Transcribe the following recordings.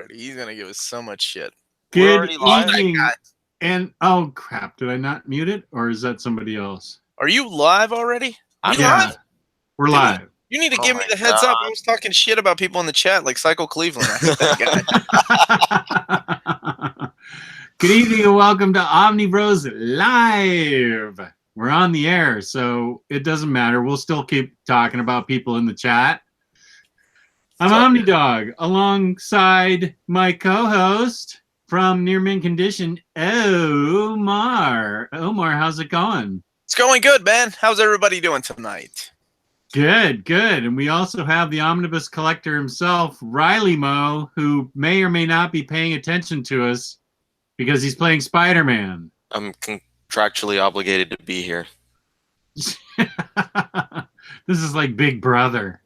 already. He's gonna give us so much shit. Good evening. And oh crap, did I not mute it, or is that somebody else? Are you live already? Yeah, we're live. You need to give me the heads up. I was talking shit about people in the chat, like Psycho Cleveland. I hate that guy. Good evening and welcome to Omnibros Live. We're on the air, so it doesn't matter. We'll still keep talking about people in the chat. I'm Omnidog, alongside my co-host from Near Mint Condition, Omar. Omar, how's it going? It's going good, man. How's everybody doing tonight? Good, good. And we also have the Omnibus collector himself, Ryley Mo, who may or may not be paying attention to us because he's playing Spider-Man. I'm contractually obligated to be here. This is like Big Brother.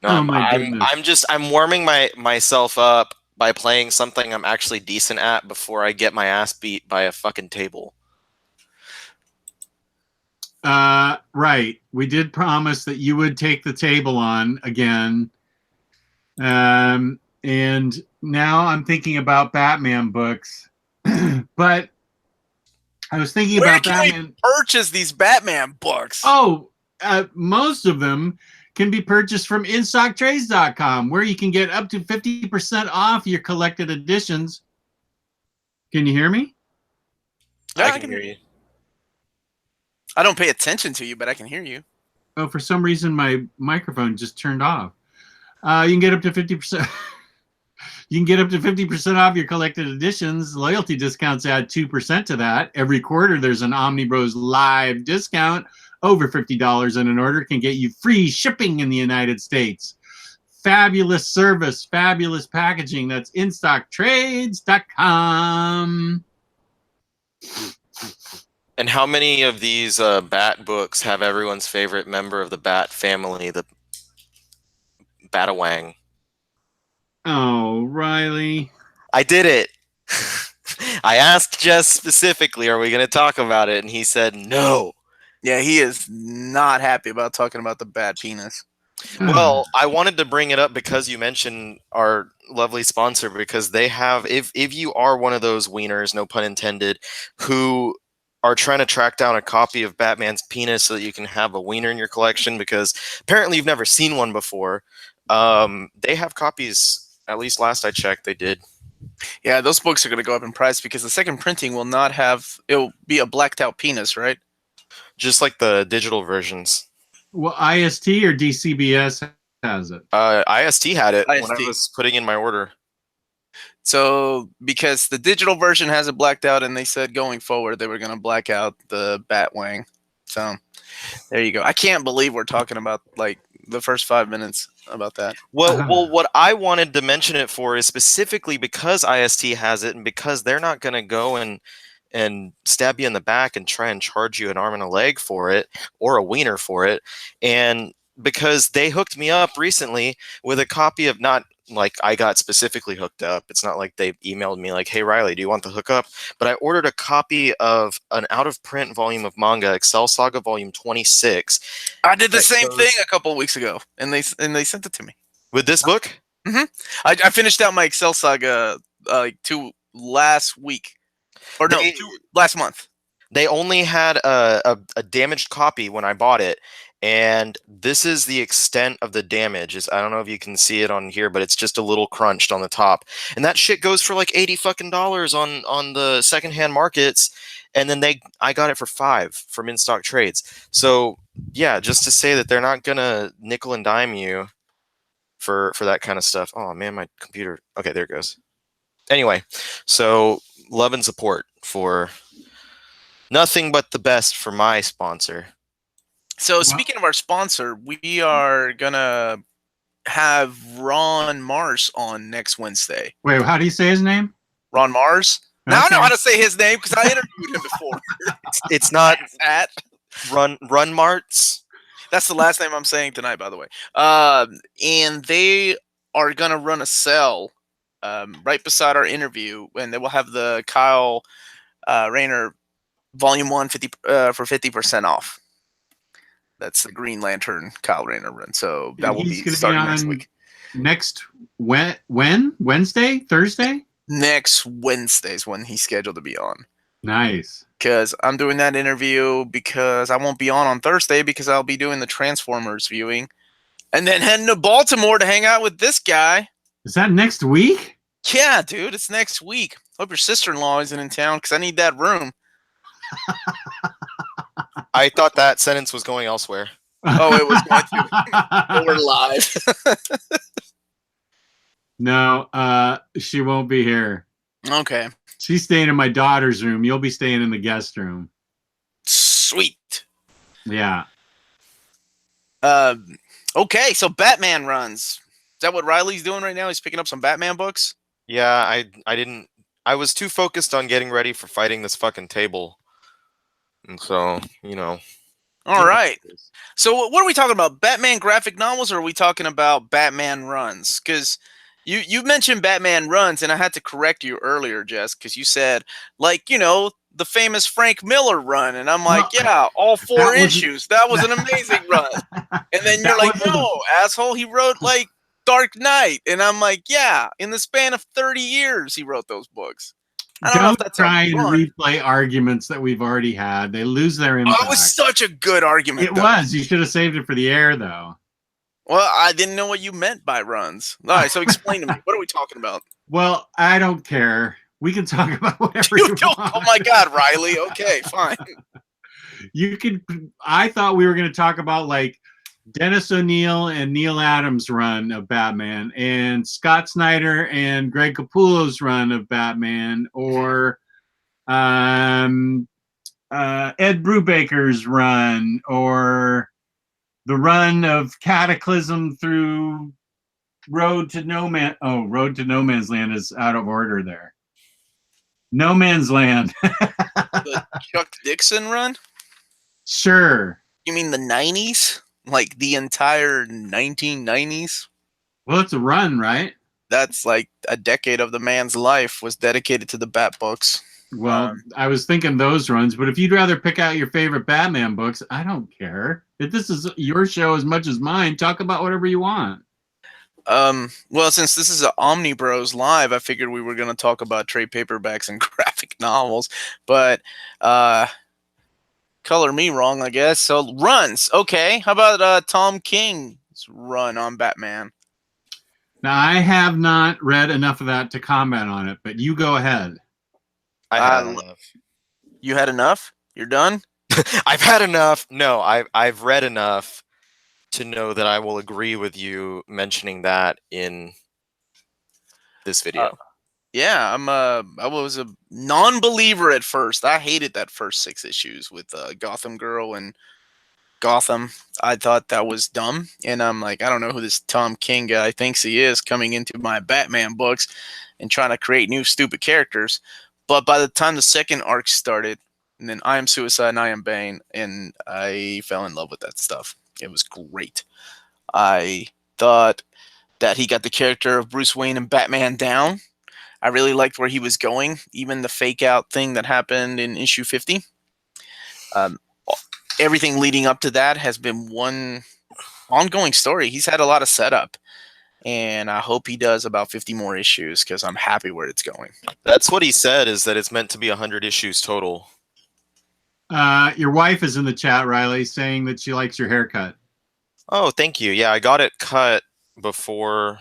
No, I'm warming myself up by playing something I'm actually decent at before I get my ass beat by a fucking table. Right. We did promise that you would take the table on again. And now I'm thinking about Batman books. But I was thinking about Batman. Where can we purchase these Batman books? Oh, most of them can be purchased from InStockTrades.com, where you can get up to 50% off your collected editions. Can you hear me? Yeah, I can hear you. I don't pay attention to you, but I can hear you. Oh, for some reason my microphone just turned off. You can get up to 50%. You can get up to 50% off your collected editions. Loyalty discounts add 2% to that. Every quarter, there's an Omnibros discount. Over $50 in an order can get you free shipping in the United States. Fabulous service, fabulous packaging. That's InStockTrades.com. And how many of these Bat books have everyone's favorite member of the Bat family, the Batawang? Oh, Ryley. I did it. I asked Jess specifically, are we going to talk about it? And he said no. Yeah, he is not happy about talking about the Bat penis. Well, I wanted to bring it up because you mentioned our lovely sponsor, because they have, if you are one of those wieners, no pun intended, who are trying to track down a copy of Batman's penis so that you can have a wiener in your collection, because apparently you've never seen one before, they have copies. At least last I checked, they did. Yeah, those books are going to go up in price because the second printing will not have, it'll be a blacked out penis, right? Just like the digital versions. Well, IST or DCBS has it? IST had it IST. when I was putting in my order. So, because the digital version has it blacked out, and they said going forward they were going to black out the Batwang. So, there you go. I can't believe we're talking about, like, the first 5 minutes about that. Well, what I wanted to mention it for is specifically because IST has it, and because they're not going to go and stab you in the back and try and charge you an arm and a leg for it, or a wiener for it. And because they hooked me up recently with a copy of, not like I got specifically hooked up. It's not like they emailed me like, hey, Ryley, do you want the hookup? But I ordered a copy of an out-of-print volume of manga, Excel Saga Volume 26. I did the same thing a couple of weeks ago, and they sent it to me. With this book? Mm-hmm. I finished out my Excel Saga last week. Or no, last month. They only had a damaged copy when I bought it, and this is the extent of the damage. I don't know if you can see it on here, but it's just a little crunched on the top. And that shit goes for like $80 fucking on the secondhand markets, and then I got it for $5 from In Stock Trades. So yeah, just to say that they're not gonna nickel and dime you for that kind of stuff. Oh man, my computer. Okay, there it goes. Anyway, so love and support for nothing but the best for my sponsor. So speaking of our sponsor, we are going to have Ron Mars on next Wednesday. Wait, how do you say his name? Ron Mars? Okay. Now I know how to say his name because I interviewed him before. It's not Run Marts. That's the last name I'm saying tonight, by the way. And they are going to run a sale right beside our interview, and they will have the Kyle Rayner Volume 1 for 50% off. That's the Green Lantern Kyle Rayner run. So that And will he's be gonna starting on next week. Next when? Wednesday? Thursday? Next Wednesday's when he's scheduled to be on. Nice. Because I'm doing that interview because I won't be on Thursday because I'll be doing the Transformers viewing. And then heading to Baltimore to hang out with this guy. Is that next week? Yeah, dude, it's next week. Hope your sister-in-law isn't in town because I need that room. I thought that sentence was going elsewhere. Oh, it was going to. But we're live. No, she won't be here. Okay. She's staying in my daughter's room. You'll be staying in the guest room. Sweet. Yeah. Okay, so Batman runs. Is that what Riley's doing right now? He's picking up some Batman books? Yeah, I was too focused on getting ready for fighting this fucking table. And so, All right. So what are we talking about? Batman graphic novels, or are we talking about Batman runs? Because you mentioned Batman runs, and I had to correct you earlier, Jess, because you said, the famous Frank Miller run. And I'm like, yeah, all 4 issues. That was an amazing run. And then you're like, no, asshole, he wrote, Dark Knight. And I'm like, yeah, in the span of 30 years, he wrote those books. I don't know if that's try and replay arguments that we've already had. They lose their impact. Oh, it was such a good argument. It was. You should have saved it for the air, though. Well, I didn't know what you meant by runs. All right, so explain to me. What are we talking about? Well, I don't care. We can talk about whatever you want. Oh my God, Riley. Okay, fine. You can. I thought we were going to talk about Dennis O'Neil and Neil Adams' run of Batman, and Scott Snyder and Greg Capullo's run of Batman, or Ed Brubaker's run, or the run of Cataclysm through Road to No Man. Oh, Road to No Man's Land is out of order there. No Man's Land. The Chuck Dixon run? Sure. You mean the 90s? Like the entire 1990s? Well, it's a run, right? That's like a decade of the man's life was dedicated to the Bat books. Well, I was thinking those runs, but if you'd rather pick out your favorite Batman books, I don't care. If this is your show as much as mine, talk about whatever you want. Well, since this is an OmniBros live, I figured we were going to talk about trade paperbacks and graphic novels, but color me wrong, I guess. So runs, okay. How about Tom King's run on Batman? Now, I have not read enough of that to comment on it, but you go ahead. I had enough. You had enough? You're done? I've had enough. No, I've read enough to know that I will agree with you mentioning that in this video. Yeah, I was a non-believer at first. I hated that first 6 issues with Gotham Girl and Gotham. I thought that was dumb, and I'm like, I don't know who this Tom King guy thinks he is, coming into my Batman books and trying to create new stupid characters. But by the time the second arc started, and then I Am Suicide and I Am Bane, and I fell in love with that stuff. It was great. I thought that he got the character of Bruce Wayne and Batman down. I really liked where he was going, even the fake out thing that happened in issue 50. Everything leading up to that has been one ongoing story. He's had a lot of setup, and I hope he does about 50 more issues because I'm happy where it's going. That's what he said, is that it's meant to be 100 issues total. Your wife is in the chat, Riley, saying that she likes your haircut. Oh, thank you. Yeah, I got it cut before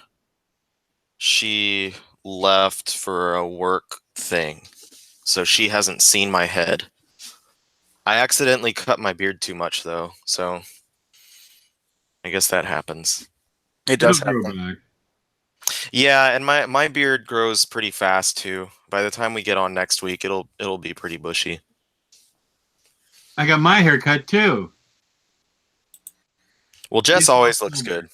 she left for a work thing, so she hasn't seen my head. I accidentally cut my beard too much, though, so I guess that happens. It does happen. Yeah, and my beard grows pretty fast too. By the time we get on next week, it'll be pretty bushy. I got my hair cut too. Well, Jess always looks good.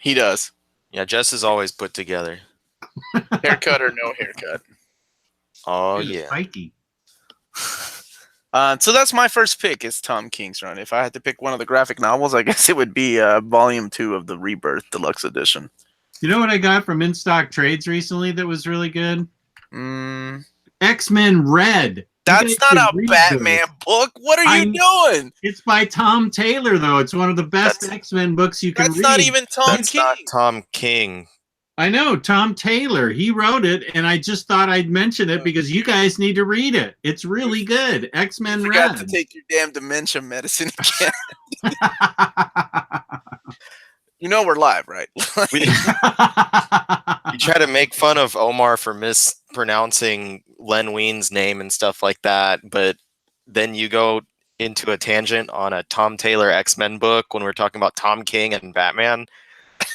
He does. Yeah, Jess is always put together. Haircut or no haircut. Oh, yeah. Spiky. So that's my first pick, is Tom King's run. If I had to pick one of the graphic novels, I guess it would be Volume 2 of the Rebirth Deluxe Edition. You know what I got from In Stock Trades recently that was really good? X-Men Red. That's not a Batman book. What are you doing? It's by Tom Taylor, though. It's one of the best X-Men books you can read. That's not even Tom That's King. not Tom King. I know, Tom Taylor. He wrote it, and I just thought I'd mention it because you guys need to read it. It's really good. X-Men Red. You forgot to take your damn dementia medicine again. You know we're live, right? You try to make fun of Omar for mispronouncing Len Wein's name and stuff like that, but then you go into a tangent on a Tom Taylor X-Men book when we're talking about Tom King and Batman.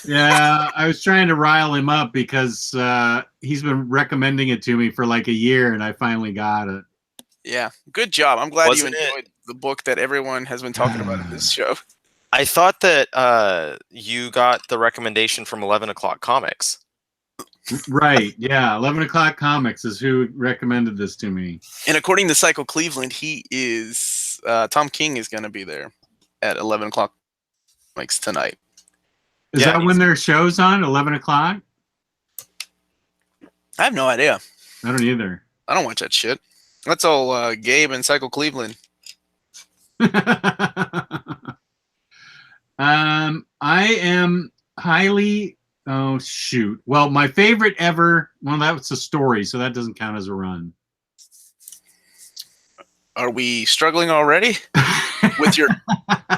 Yeah, I was trying to rile him up because he's been recommending it to me for like a year, and I finally got it. Yeah, good job. I'm glad Wasn't you enjoyed the book that everyone has been talking about in this show. I thought that you got the recommendation from 11 O'Clock Comics. Right, yeah. 11 O'Clock Comics is who recommended this to me. And according to Psycho Cleveland, he is Tom King is going to be there at 11 o'clock Comics tonight. Is that when their show's on? 11 o'clock? I have no idea. I don't either. I don't watch that shit. That's all Gabe and Psycho Cleveland. I am highly... Oh, shoot. Well, my favorite ever... Well, that was a story, so that doesn't count as a run. Are we struggling already with your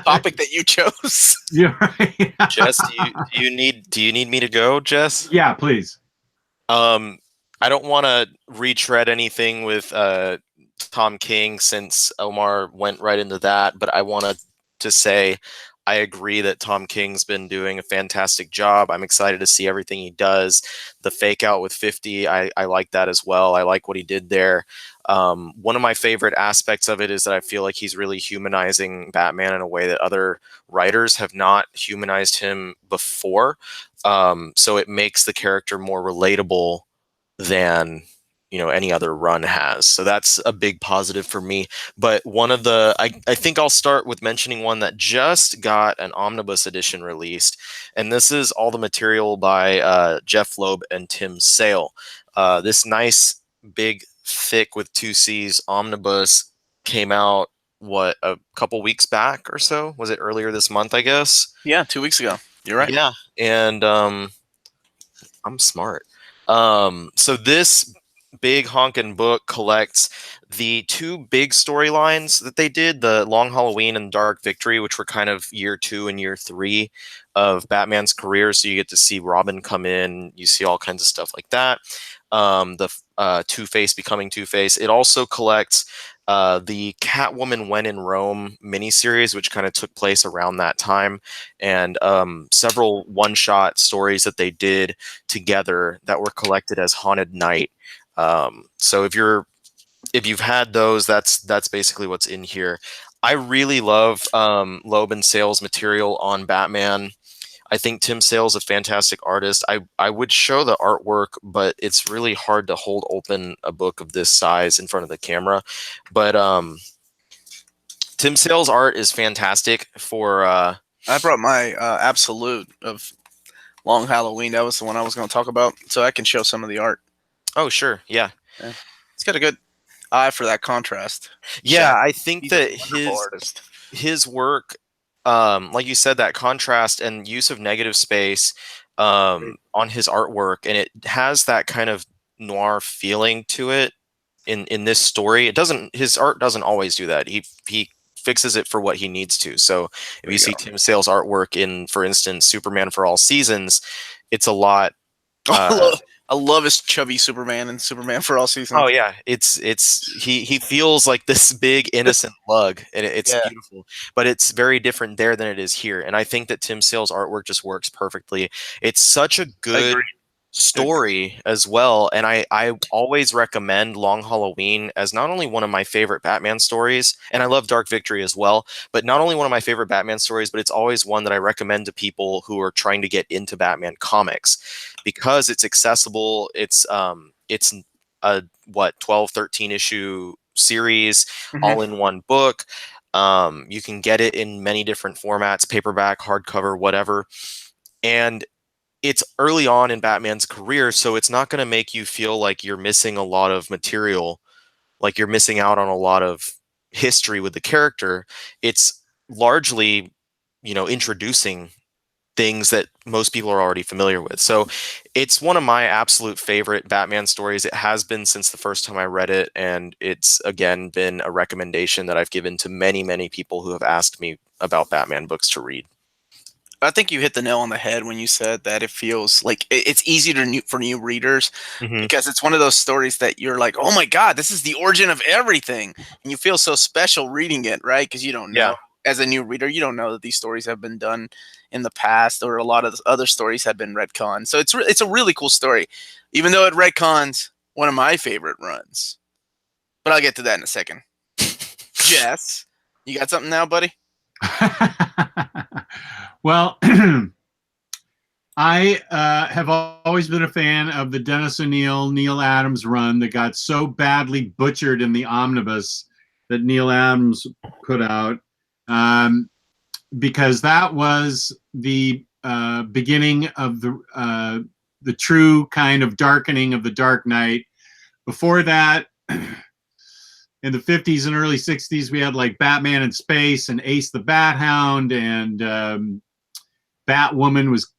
topic that you chose? Yeah, right. Jess, do you need me to go, Jess? Yeah, please. I don't want to retread anything with Tom King since Omar went right into that, but I wanted to say I agree that Tom King's been doing a fantastic job. I'm excited to see everything he does. The fake out with 50, I like that as well. I like what he did there. One of my favorite aspects of it is that I feel like he's really humanizing Batman in a way that other writers have not humanized him before. So it makes the character more relatable than any other run has. So that's a big positive for me. But one of the I think I'll start with mentioning one that just got an omnibus edition released, and this is all the material by Jeff Loeb and Tim Sale. This nice big thick with 2 C's omnibus came out a couple weeks back or so. Was it earlier this month, I guess? Yeah, 2 weeks ago. You're right. Yeah. And I'm smart. So this big honkin' book collects the 2 big storylines that they did, the Long Halloween and Dark Victory, which were kind of year 2 and year 3 of Batman's career. So you get to see Robin come in, you see all kinds of stuff like that. The Two-Face becoming Two-Face. It also collects the Catwoman When in Rome miniseries, which kind of took place around that time, and several one-shot stories that they did together that were collected as Haunted Night. So if you've had those, that's basically what's in here. I really love Loeb and Sale's material on Batman. I think Tim Sale's a fantastic artist. I would show the artwork, but it's really hard to hold open a book of this size in front of the camera. But Tim Sale's art is fantastic for... I brought my Absolute of Long Halloween. That was the one I was going to talk about, so I can show some of the art. Oh, sure. Yeah. It's got a good eye for that contrast. Yeah, I think that his work... like you said, that contrast and use of negative space on his artwork, and it has that kind of noir feeling to it in this story. His art doesn't always do that. He fixes it for what he needs to. So if you see Tim Sale's artwork in, for instance, Superman for All Seasons, it's a lot. I love his chubby Superman and Superman for All Seasons. Oh yeah, he feels like this big innocent lug, and it's beautiful. But it's very different there than it is here. And I think that Tim Sale's artwork just works perfectly. It's such a good story as well, and I always recommend Long Halloween as not only one of my favorite Batman stories, and I love Dark Victory as well, but not only one of my favorite Batman stories, but it's always one that I recommend to people who are trying to get into Batman comics, because it's accessible. It's a 12, 13 issue series, all in one book. You can get it in many different formats, paperback, hardcover, whatever. And it's early on in Batman's career, so it's not going to make you feel like you're missing a lot of material, like you're missing out on a lot of history with the character. It's largely, introducing things that most people are already familiar with. So it's one of my absolute favorite Batman stories. It has been since the first time I read it, and it's again been a recommendation that I've given to many, many people who have asked me about Batman books to read. I think you hit the nail on the head when you said that it feels like it's easy for new readers Mm-hmm. because it's one of those stories that you're like, oh my God, this is the origin of everything. And you feel so special reading it, right? Because you don't know, Yeah. as a new reader, you don't know that these stories have been done in the past or a lot of other stories have been retconned. So it's a really cool story, even though it retcons one of my favorite runs. But I'll get to that in a second. Jess, you got something now, buddy? Well, I have always been a fan of the Dennis O'Neil, Neil Adams run that got so badly butchered in the omnibus that Neil Adams put out, because that was the beginning of the true kind of darkening of the Dark Knight. Before that, in the 50s and early 60s, we had like Batman in Space and Ace the Bat Hound, and Batwoman was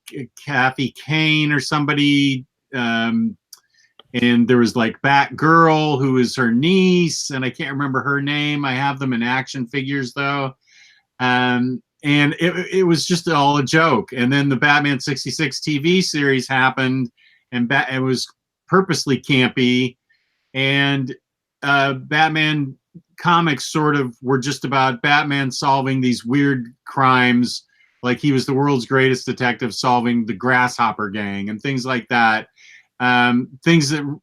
Kathy Kane or somebody. And there was like Batgirl, who is her niece, and I can't remember her name. I have them in action figures though. And it was just all a joke. And then the Batman 66 TV series happened, and it was purposely campy. And Batman comics sort of were just about Batman solving these weird crimes, like he was the world's greatest detective solving the Grasshopper Gang and things like that. Things that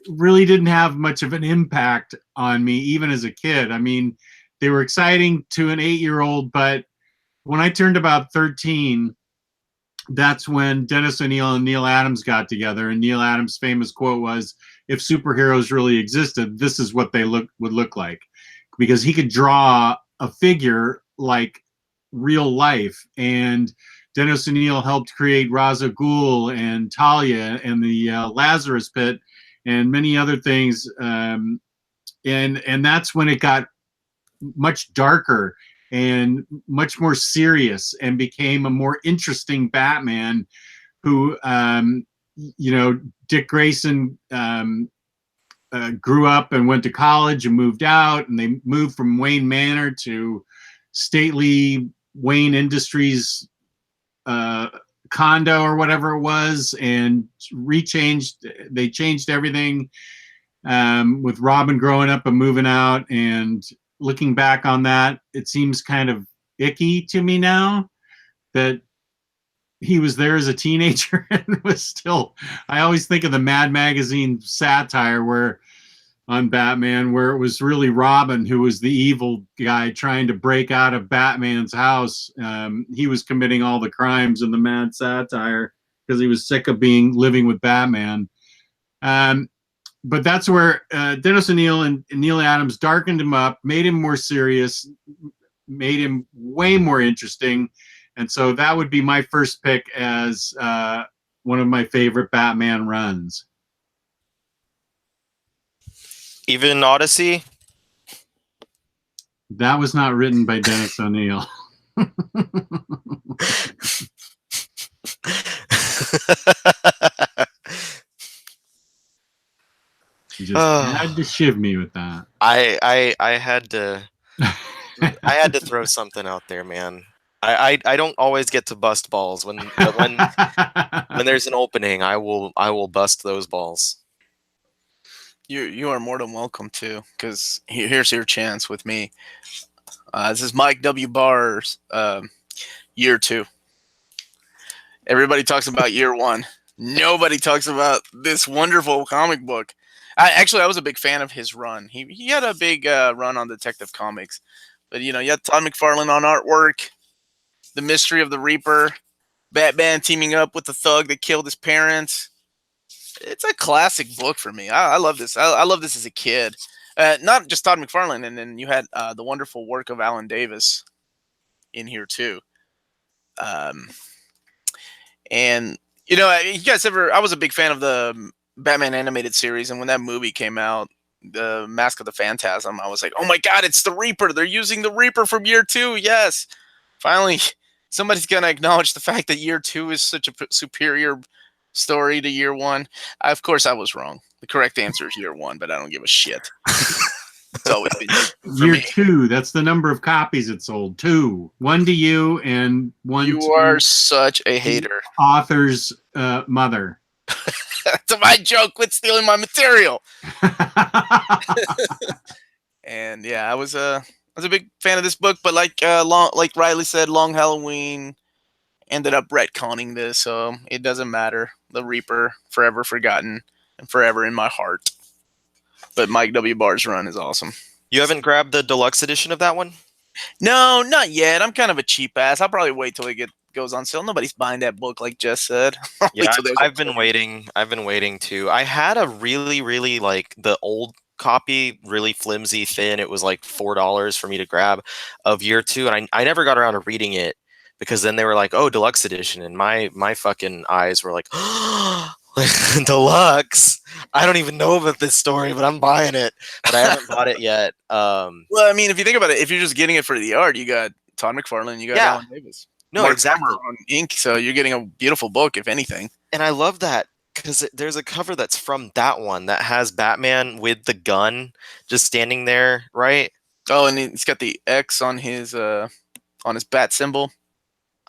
really didn't have much of an impact on me, even as a kid. I mean, they were exciting to an 8-year-old, but when I turned about 13, that's when Dennis O'Neil and Neil Adams got together. And Neil Adams' famous quote was, "If superheroes really existed, this is what they would look like," because he could draw a figure like real life. And Dennis O'Neil helped create Ra's al Ghul and Talia and the Lazarus Pit and many other things. And that's when it got much darker and much more serious and became a more interesting Batman who, Dick Grayson grew up and went to college and moved out, and they moved from Wayne Manor to stately Wayne Industries condo or whatever it was, and they changed everything with Robin growing up and moving out. And looking back on that, it seems kind of icky to me now that he was there as a teenager and was still. I always think of the Mad Magazine satire on Batman, where it was really Robin who was the evil guy trying to break out of Batman's house. He was committing all the crimes in the Mad satire because he was sick of living with Batman. But that's where Dennis O'Neil and Neil Adams darkened him up, made him more serious, made him way more interesting. And so that would be my first pick as one of my favorite Batman runs. Even Odyssey? That was not written by Dennis O'Neil. You just had to shiv me with that. I had to throw something out there, man. I don't always get to bust balls when there's an opening. I will bust those balls. You are more than welcome to, because here's your chance with me. This is Mike W. Barr's year 2. Everybody talks about year 1. Nobody talks about this wonderful comic book. I was a big fan of his run. He had a big run on Detective Comics. But, you had Todd McFarlane on artwork, The Mystery of the Reaper, Batman teaming up with the thug that killed his parents. It's a classic book for me. I love this. I love this as a kid. Not just Todd McFarlane, and then you had the wonderful work of Alan Davis in here too. And You know, you guys ever? I was a big fan of the Batman animated series, and when that movie came out, the Mask of the Phantasm, I was like, "Oh my God, it's the Reaper! They're using the Reaper from Year 2." Yes, finally, somebody's gonna acknowledge the fact that Year 2 is such a superior story to Year 1. Of course, I was wrong. The correct answer is Year 1, but I don't give a shit. It's always been for Year me. 2. That's the number of copies it sold. 2. 1 to you and 1 You to are such a hater. author's mother. That's my joke. Quit stealing my material. And yeah, I was a big fan of this book, but like Ryley said, Long Halloween ended up retconning this, so it doesn't matter. The Reaper, forever forgotten and forever in my heart. But Mike W. Barr's run is awesome. You haven't grabbed the deluxe edition of that one? No, not yet. I'm kind of a cheap ass. I'll probably wait till it goes on sale. Nobody's buying that book, like Jess said. Yeah, I've been waiting. I've been waiting too. I had a really like the old copy, really flimsy, thin. It was like $4 for me to grab of Year 2, and I never got around to reading it because then they were like, "Oh, deluxe edition," and my fucking eyes were like, "Oh, deluxe! I don't even know about this story, but I'm buying it." But I haven't bought it yet. Well, I mean, if you think about it, if you're just getting it for the art, you got Todd McFarlane, you got Yeah. Alan Davis. No, Mark exactly. Farmer on ink, so you're getting a beautiful book, if anything. And I love that because there's a cover that's from that one that has Batman with the gun just standing there, right? Oh, and he's got the X on his bat symbol.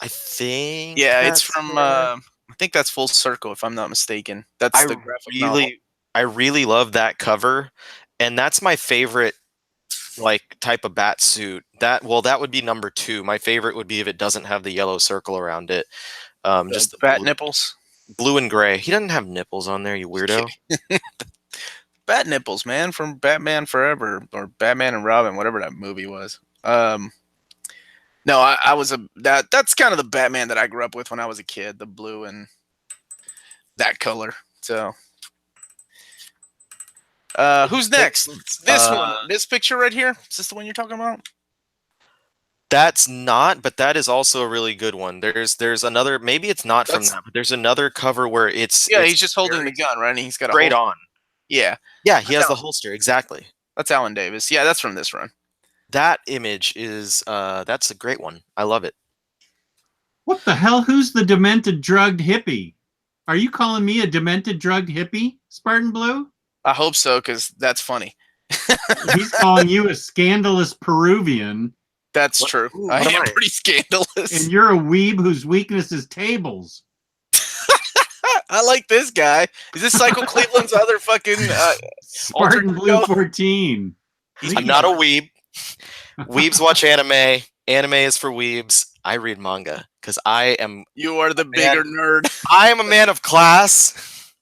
I think. Yeah, it's that's from. it. I think that's Full Circle, if I'm not mistaken. That's the graphic novel. I really love that cover, and that's my favorite like type of bat suit. That would be number 2. My favorite would be if it doesn't have the yellow circle around it. Just the bat nipples. Blue and gray. He doesn't have nipples on there, you weirdo. Bat nipples, man, from Batman Forever or Batman and Robin, whatever that movie was. No, I was that's kind of the Batman that I grew up with when I was a kid, the blue and that color. So who's next? This one. This picture right here. Is this the one you're talking about? That's not, but that is also a really good one. There's another, maybe it's not from that, but there's another cover where it's he's just holding the gun, right? And he's got a straight on. Yeah. Yeah, he has the holster, exactly. That's Alan Davis. Yeah, that's from this run. That image is that's a great one. I love it. What the hell? Who's the demented drugged hippie? Are you calling me a demented drugged hippie, Spartan Blue? I hope so, because that's funny. He's calling you a scandalous Peruvian. That's true. I am pretty scandalous. And you're a weeb whose weakness is tables. I like this guy. Is this Psycho Cleveland's other fucking Spartan Blue 14? I'm not a weeb. Weebs watch anime. Anime is for weebs. I read manga because I am. You are the bigger nerd. I am a man of class.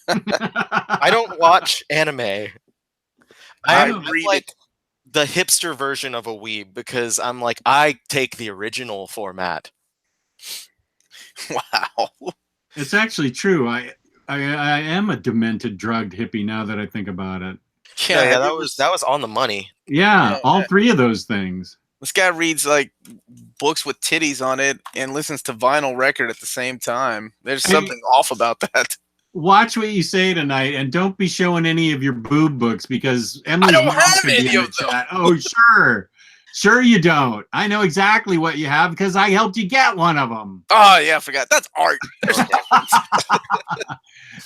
I don't watch anime. I'm like the hipster version of a weeb because I'm like, I take the original format. Wow. It's actually true. I am a demented drugged hippie now that I think about it. Yeah, that was on the money. Yeah, all 3 of those things. This guy reads like books with titties on it and listens to vinyl record at the same time. There's something off about that. Watch what you say tonight, and don't be showing any of your boob books because Emily's I don't mom have could be any in the of them. chat. Oh, sure you don't. I know exactly what you have because I helped you get one of them. Oh yeah, I forgot. That's art.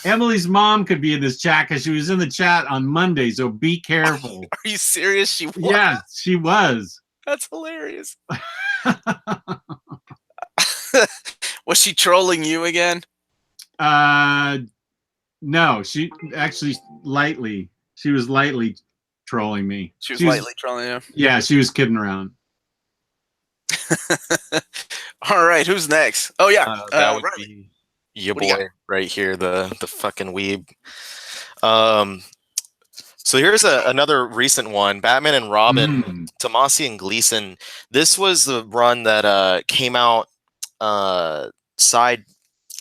Emily's mom could be in this chat because she was in the chat on Monday, so be careful. Are you serious? She was? Yes, she was. That's hilarious. Was she trolling you again? No, she actually she was lightly trolling me. She was lightly trolling you? Yeah, she was kidding around. All right, who's next? Oh yeah, that would be your boy right here, the fucking weeb. So here's another recent one, Batman and Robin, Tomasi and Gleason. This was the run that came out side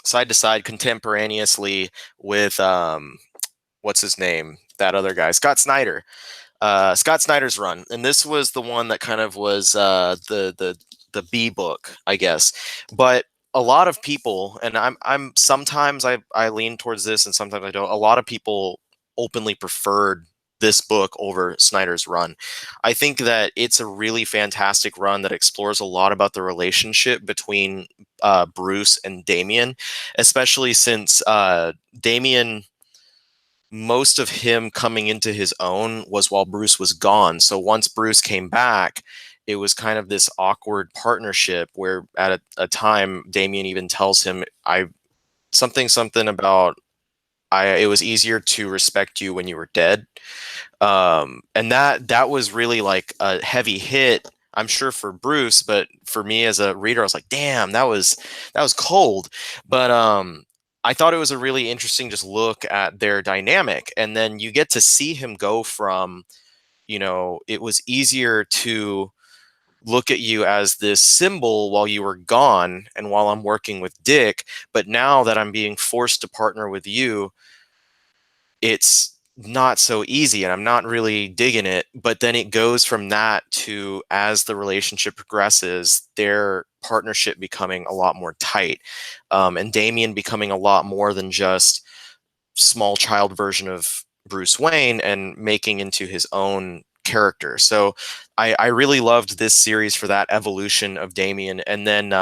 to side contemporaneously with what's his name? That other guy, Scott Snyder. Scott Snyder's run, and this was the one that kind of was the B book, I guess. But a lot of people, and I'm sometimes I lean towards this and sometimes I don't. A lot of people openly preferred this book over Snyder's run. I think that it's a really fantastic run that explores a lot about the relationship between Bruce and Damian, especially since Damian, most of him coming into his own was while Bruce was gone. So once Bruce came back, it was kind of this awkward partnership where at a time Damian even tells him, something about it was easier to respect you when you were dead. And that was really like a heavy hit, I'm sure, for Bruce, but for me as a reader, I was like, damn, that was cold. But I thought it was a really interesting just look at their dynamic. And then you get to see him go from, it was easier to look at you as this symbol while you were gone and while I'm working with Dick, but now that I'm being forced to partner with you, it's not so easy and I'm not really digging it. But then it goes from that to, as the relationship progresses, their partnership becoming a lot more tight, and Damian becoming a lot more than just small child version of Bruce Wayne and making into his own character. So I really loved this series for that evolution of Damian. And then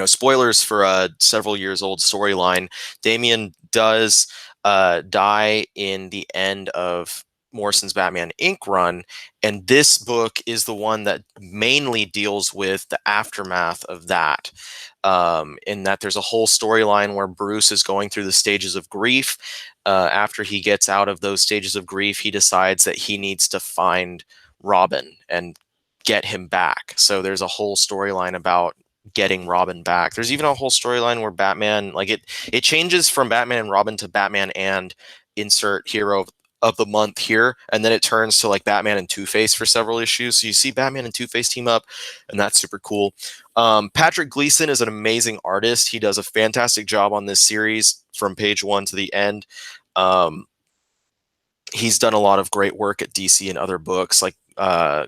spoilers for a several years old storyline, Damian does die in the end of Morrison's Batman Inc. run, and this book is the one that mainly deals with the aftermath of that. In that there's a whole storyline where Bruce is going through the stages of grief. After he gets out of those stages of grief, he decides that he needs to find Robin and get him back. So there's a whole storyline about getting Robin back. There's even a whole storyline where Batman, like it changes from Batman and Robin to Batman and insert hero of the month here, and then it turns to like Batman and Two-Face for several issues. So you see Batman and Two-Face team up, and that's super cool. Patrick Gleason is an amazing artist. He does a fantastic job on this series from page 1 to the end. He's done a lot of great work at DC and other books like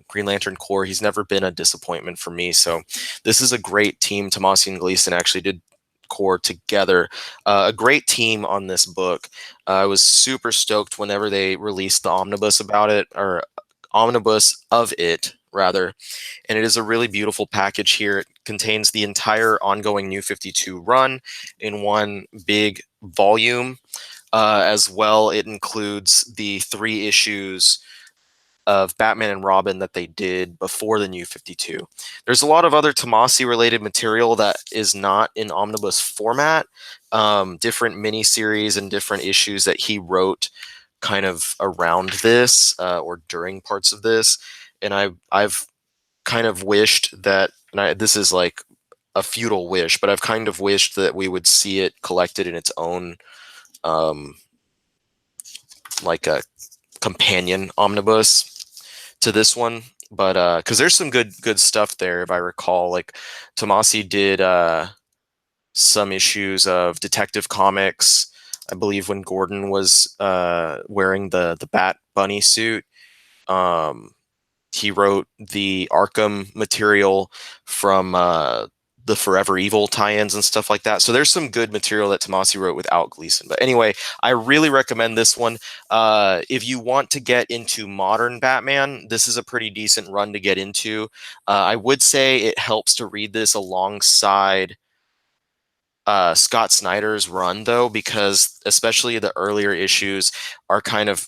Green Lantern Corps. He's never been a disappointment for me. So this is a great team. Tomasi and Gleason actually did Corps together. A great team on this book. I was super stoked whenever they released the omnibus about it, or omnibus of it, rather. And it is a really beautiful package here. It contains the entire ongoing New 52 run in one big volume. As well, it includes the 3 issues of Batman and Robin that they did before the New 52. There's a lot of other Tomasi related material that is not in omnibus format, different miniseries and different issues that he wrote kind of around this or during parts of this. And I've kind of wished that, and this is like a futile wish, but I've kind of wished that we would see it collected in its own like a companion omnibus to this one, but because there's some good stuff there. If I recall, like Tomasi did some issues of Detective Comics, I believe, when Gordon was wearing the Bat Bunny suit. He wrote the Arkham material from the Forever Evil tie-ins and stuff like that. So there's some good material that Tomasi wrote without Gleason. But anyway, I really recommend this one. If you want to get into modern Batman, this is a pretty decent run to get into. I would say it helps to read this alongside Scott Snyder's run, though, because especially the earlier issues are kind of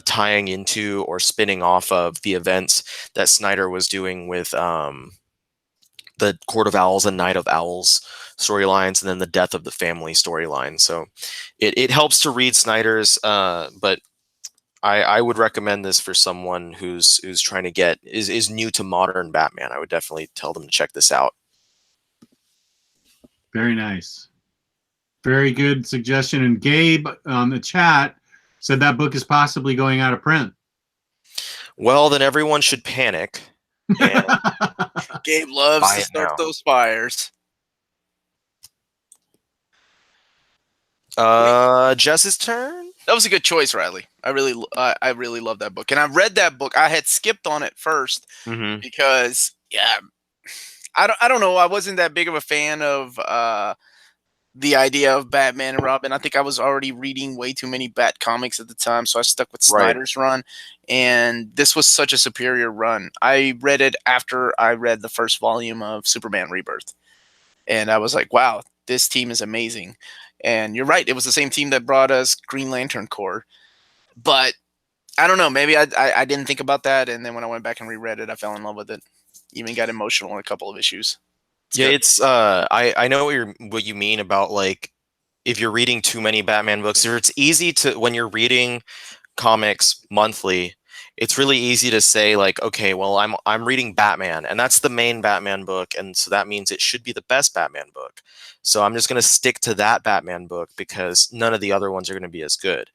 tying into or spinning off of the events that Snyder was doing with the Court of Owls and Night of Owls storylines, and then the Death of the Family storyline. So it helps to read Snyder's, but I would recommend this for someone who's trying to get is new to modern Batman. I would definitely tell them to check this out. Very nice. Very good suggestion. And Gabe on the chat said that book is possibly going out of print. Well, then everyone should panic. And Gabe loves to start those fires. Jess's turn. That was a good choice, Ryley. I really love that book, and I read that book. I had skipped on it first because I don't know. I wasn't that big of a fan of the idea of Batman and Robin. I think I was already reading way too many Bat comics at the time, so I stuck with Right. Snyder's run. And this was such a superior run. I read it after I read the first volume of Superman Rebirth, and I was like, "Wow, this team is amazing." And you're right; it was the same team that brought us Green Lantern Corps. But I don't know. Maybe I didn't think about that, and then when I went back and reread it, I fell in love with it. Even got emotional in a couple of issues. It's Yeah, good. it's I know what you mean about like if you're reading too many Batman books, or it's easy to when you're reading comics monthly, it's really easy to say like, okay, well, I'm reading Batman, and that's the main Batman book, and so that means it should be the best Batman book. So I'm just going to stick to that Batman book because none of the other ones are going to be as good.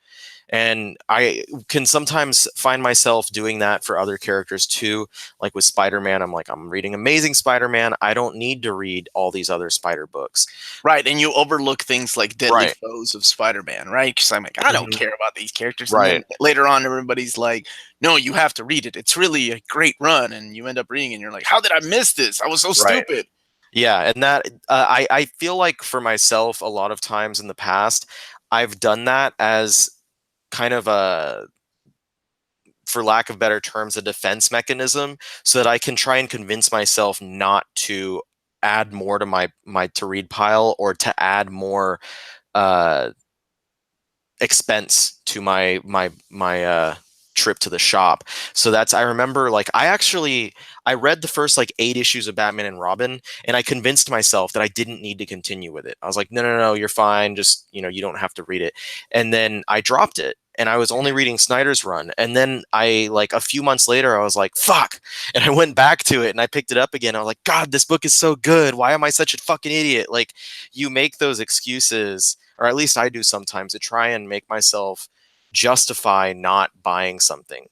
And I can sometimes find myself doing that for other characters too. Like with Spider-Man, I'm like, I'm reading Amazing Spider-Man. I don't need to read all these other Spider books. Right, and you overlook things like Deadly Right. Foes of Spider-Man, right? Because I'm like, I don't Mhm. care about these characters. And Right. then later on, everybody's like, no, you have to read it. It's really a great run. And you end up reading it, and you're like, how did I miss this? I was so Right. stupid. Yeah, and that I feel like for myself, a lot of times in the past, I've done that as kind of a, for lack of better terms, a defense mechanism, so that I can try and convince myself not to add more to my to read pile or to add more uh, expense to my trip to the shop. So that's, I remember like I read the first like 8 issues of Batman and Robin, and I convinced myself that I didn't need to continue with it. I was like, no, you're fine, just, you don't have to read it. And then I dropped it, and I was only reading Snyder's run. And then I, like, a few months later, I was like, fuck, and I went back to it and I picked it up again. I was like, God, this book is so good, why am I such a fucking idiot? Like, you make those excuses, or at least I do sometimes, to try and make myself justify not buying something.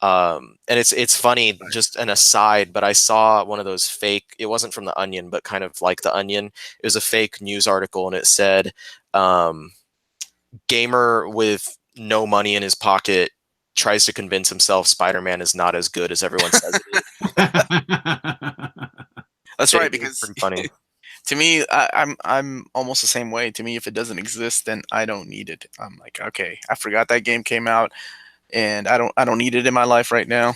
And it's funny, just an aside, but I saw one of those fake, it wasn't from The Onion, but kind of like The Onion. It was a fake news article, and it said, gamer with no money in his pocket tries to convince himself Spider-Man is not as good as everyone says it is. That's right, It was because pretty funny. to me, I'm almost the same way. To me, if it doesn't exist, then I don't need it. I'm like, okay, I forgot that game came out, and I don't need it in my life right now.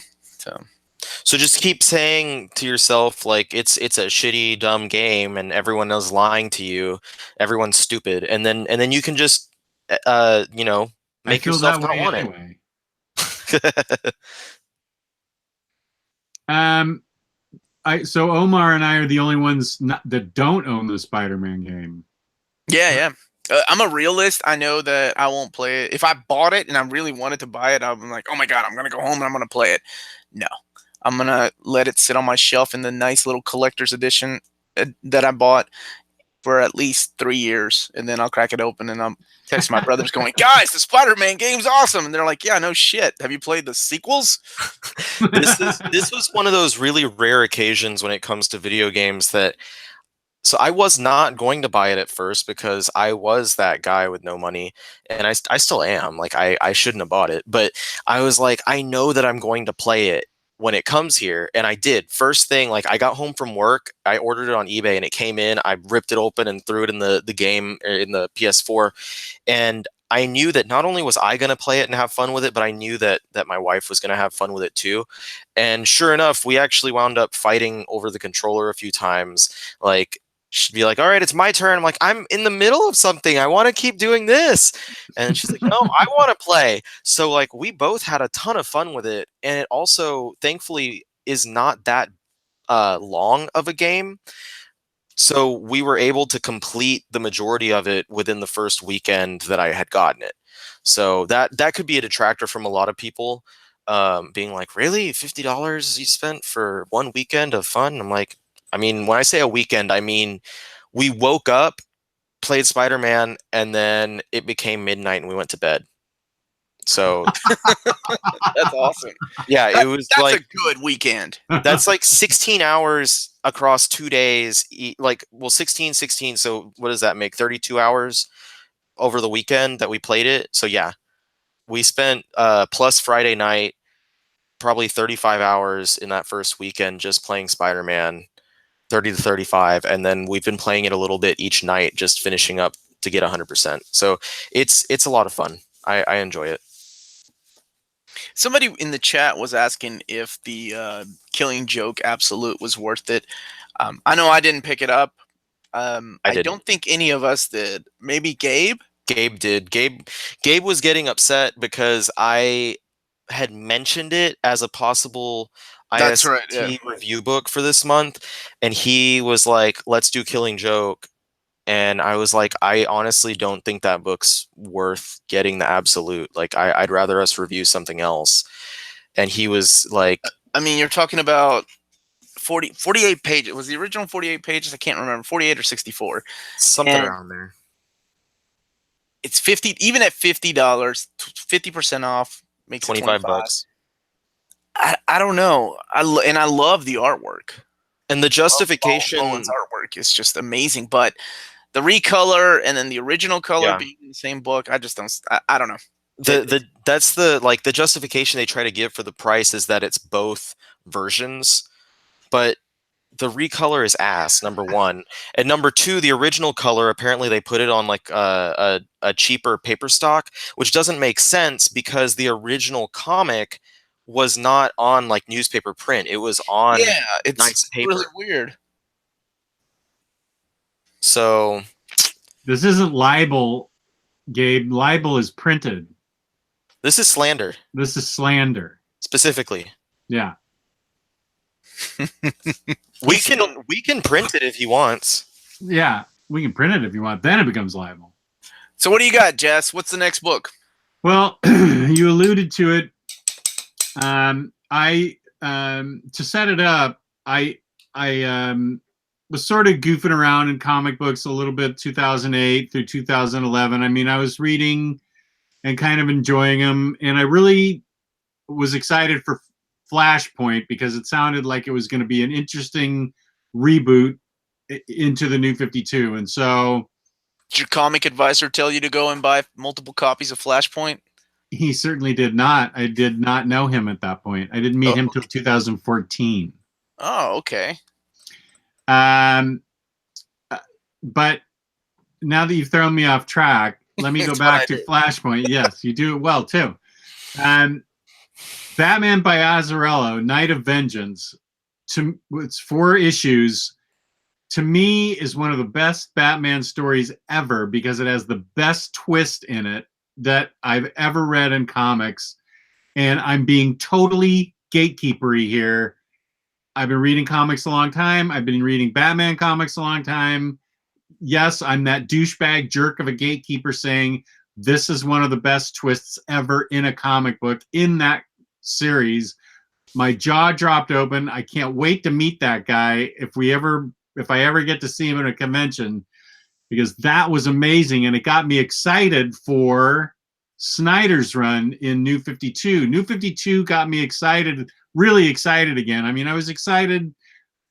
So just keep saying to yourself, like, it's a shitty, dumb game, and everyone is lying to you. Everyone's stupid, and then you can just, I make feel yourself that not way want anyway. it. So Omar and I are the only ones that don't own the Spider-Man game. Yeah. I'm a realist. I know that I won't play it. If I bought it and I really wanted to buy it, I'm like, oh my god, I'm gonna go home and I'm gonna play it. No, I'm gonna let it sit on my shelf in the nice little collector's edition that I bought for at least 3 years, and then I'll crack it open and I'll text my brothers going, guys, the Spider-Man game's awesome, and they're like, yeah, no shit. Have you played the sequels? This was one of those really rare occasions when it comes to video games that, so I was not going to buy it at first because I was that guy with no money, and I still am. Like, I shouldn't have bought it, but I was like, I know that I'm going to play it when it comes here, and I did. First thing, like, I got home from work, I ordered it on eBay, and it came in. I ripped it open and threw it in the game, in the PS4, and I knew that not only was I going to play it and have fun with it, but I knew that my wife was going to have fun with it too. And sure enough, we actually wound up fighting over the controller a few times. Like, she'd be like, all right, it's my turn. I'm like, I'm in the middle of something, I want to keep doing this. And she's like, no, I want to play. So, like, we both had a ton of fun with it. And it also, thankfully, is not that long of a game. So we were able to complete the majority of it within the first weekend that I had gotten it. So that could be a detractor from a lot of people, being like, really, $50 you spent for one weekend of fun? I'm like, I mean, when I say a weekend, I mean, we woke up, played Spider-Man, and then it became midnight and we went to bed. So That's awesome. yeah, it was That's like, a good weekend. that's like 16 hours across 2 days. Like, well, 16. So what does that make? 32 hours over the weekend that we played it. So yeah, we spent plus Friday night, probably 35 hours in that first weekend just playing Spider-Man. 30 to 35, and then we've been playing it a little bit each night, just finishing up to get 100%. So it's a lot of fun. I enjoy it. Somebody in the chat was asking if the Killing Joke Absolute was worth it. I know I didn't pick it up. I don't think any of us did. Maybe Gabe? Gabe did. Gabe was getting upset because I had mentioned it as a possible That's IST right, yeah. review book for this month, and he was like, let's do Killing Joke. And I was like, I honestly don't think that book's worth getting the absolute. Like, I'd rather us review something else. And he was like, I mean, you're talking about 48 pages. Was the original 48 pages? I can't remember. 48 or 64. something And around there. it's 50, even at $50, 50% off makes it 25 bucks. I don't know. I love the artwork. And the justification, Bowen's artwork is just amazing, but the recolor and then the original color being in the same book, I just don't. I don't know. That's the justification they try to give for the price is that it's both versions, but the recolor is ass, number one, and number two, the original color apparently they put it on like a cheaper paper stock, which doesn't make sense because the original comic was not on like newspaper print. It was on it's nice paper. Really weird. So this isn't libel, Gabe. Libel is printed. This is slander. This is slander. Specifically. Yeah. we can print it if he wants. Yeah, we can print it if you want. Then it becomes libel. So what do you got, Jess? What's the next book? Well, you alluded to it. To set it up, I was sort of goofing around in comic books a little bit 2008 through 2011. I mean, I was reading and kind of enjoying them, and I really was excited for Flashpoint because it sounded like it was going to be an interesting reboot into the New 52. And so, did your comic advisor tell you to go and buy multiple copies of Flashpoint? He certainly did not. I did not know him at that point. I didn't meet him till 2014. Oh, okay. But now that you've thrown me off track, let me go back to Flashpoint. Yes, you do it well too. Batman by Azzarello, Night of Vengeance. It's 4 issues. To me, is one of the best Batman stories ever because it has the best twist in it that I've ever read in comics. And I'm being totally gatekeepery here. I've been reading comics a long time. I've been reading Batman comics a long time. Yes, I'm that douchebag jerk of a gatekeeper saying this is one of the best twists ever in a comic book in that series. My jaw dropped open. I can't wait to meet that guy if I ever get to see him at a convention, because that was amazing and it got me excited for Snyder's run in New 52. New 52 got me excited, really excited again. I mean, I was excited.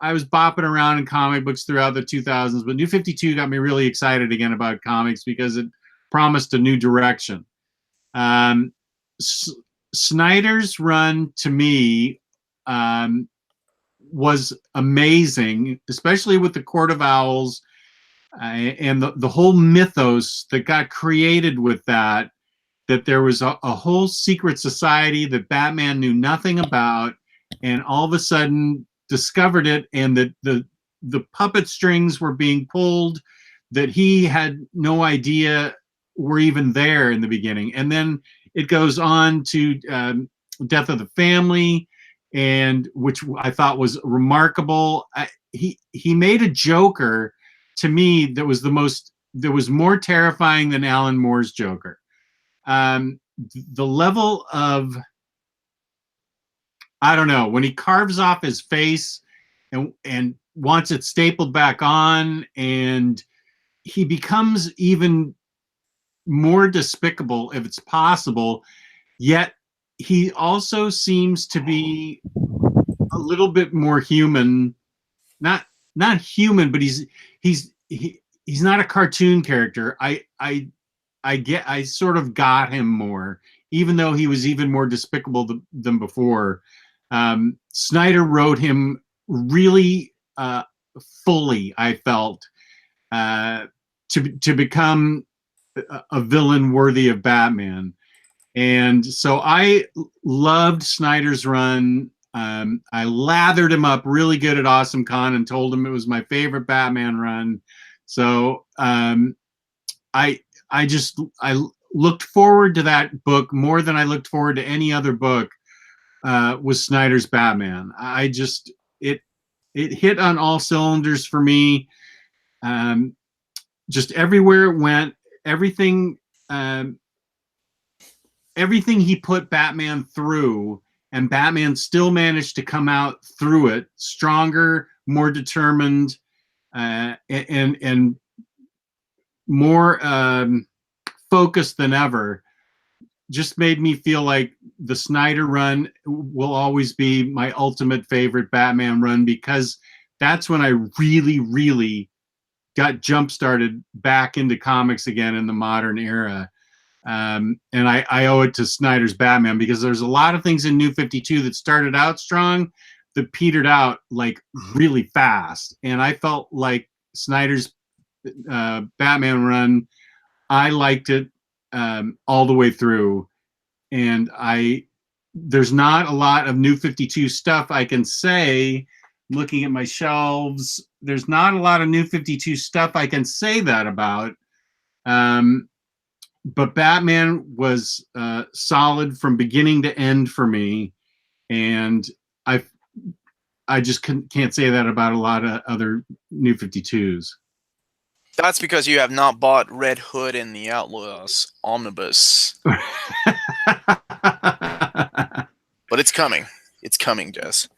I was bopping around in comic books throughout the 2000s, but New 52 got me really excited again about comics because it promised a new direction. Snyder's run to me was amazing, especially with the Court of Owls and the whole mythos that got created with that there was a whole secret society that Batman knew nothing about and all of a sudden discovered it, and that the puppet strings were being pulled that he had no idea were even there in the beginning. And then it goes on to Death of the Family, and which I thought was remarkable. He made a Joker to me that was more terrifying than Alan Moore's Joker. The level of, I don't know, when he carves off his face and wants it stapled back on, and he becomes even more despicable if it's possible, yet he also seems to be a little bit more human. Not human, but he's not a cartoon character. I sort of got him more, even though he was even more despicable than before. Snyder wrote him really fully, I felt, to become a villain worthy of Batman. And so I loved Snyder's run. I lathered him up really good at Awesome Con and told him it was my favorite Batman run. So I looked forward to that book more than I looked forward to any other book. Was Snyder's Batman. It hit on all cylinders for me. Just everywhere it went, everything he put Batman through, and Batman still managed to come out through it stronger, more determined, and more focused than ever. Just made me feel like the Snyder run will always be my ultimate favorite Batman run, because that's when I really, really got jump-started back into comics again in the modern era. And I owe it to Snyder's Batman, because there's a lot of things in New 52 that started out strong that petered out like really fast. And I felt like Snyder's Batman run, I liked it all the way through. And there's not a lot of New 52 stuff I can say. Looking at my shelves, there's not a lot of New 52 stuff I can say that about. But Batman was solid from beginning to end for me, and I just can't say that about a lot of other New 52s. That's because you have not bought Red Hood and the Outlaws Omnibus. But it's coming. It's coming, Jess.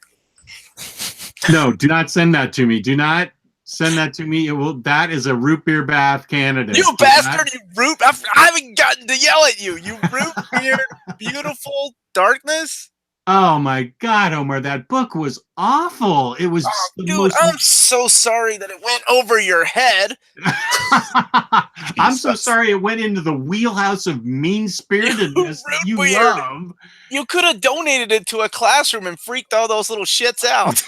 No, do not send that to me. Do not send that to me. That is a root beer bath candidate. You bastard! You root! I haven't gotten to yell at you. You root beer, beautiful darkness. Oh my God, Omar, that book was awful. It was dude, I'm so sorry that it went over your head. I'm so sorry it went into the wheelhouse of mean-spiritedness you love. You could have donated it to a classroom and freaked all those little shits out.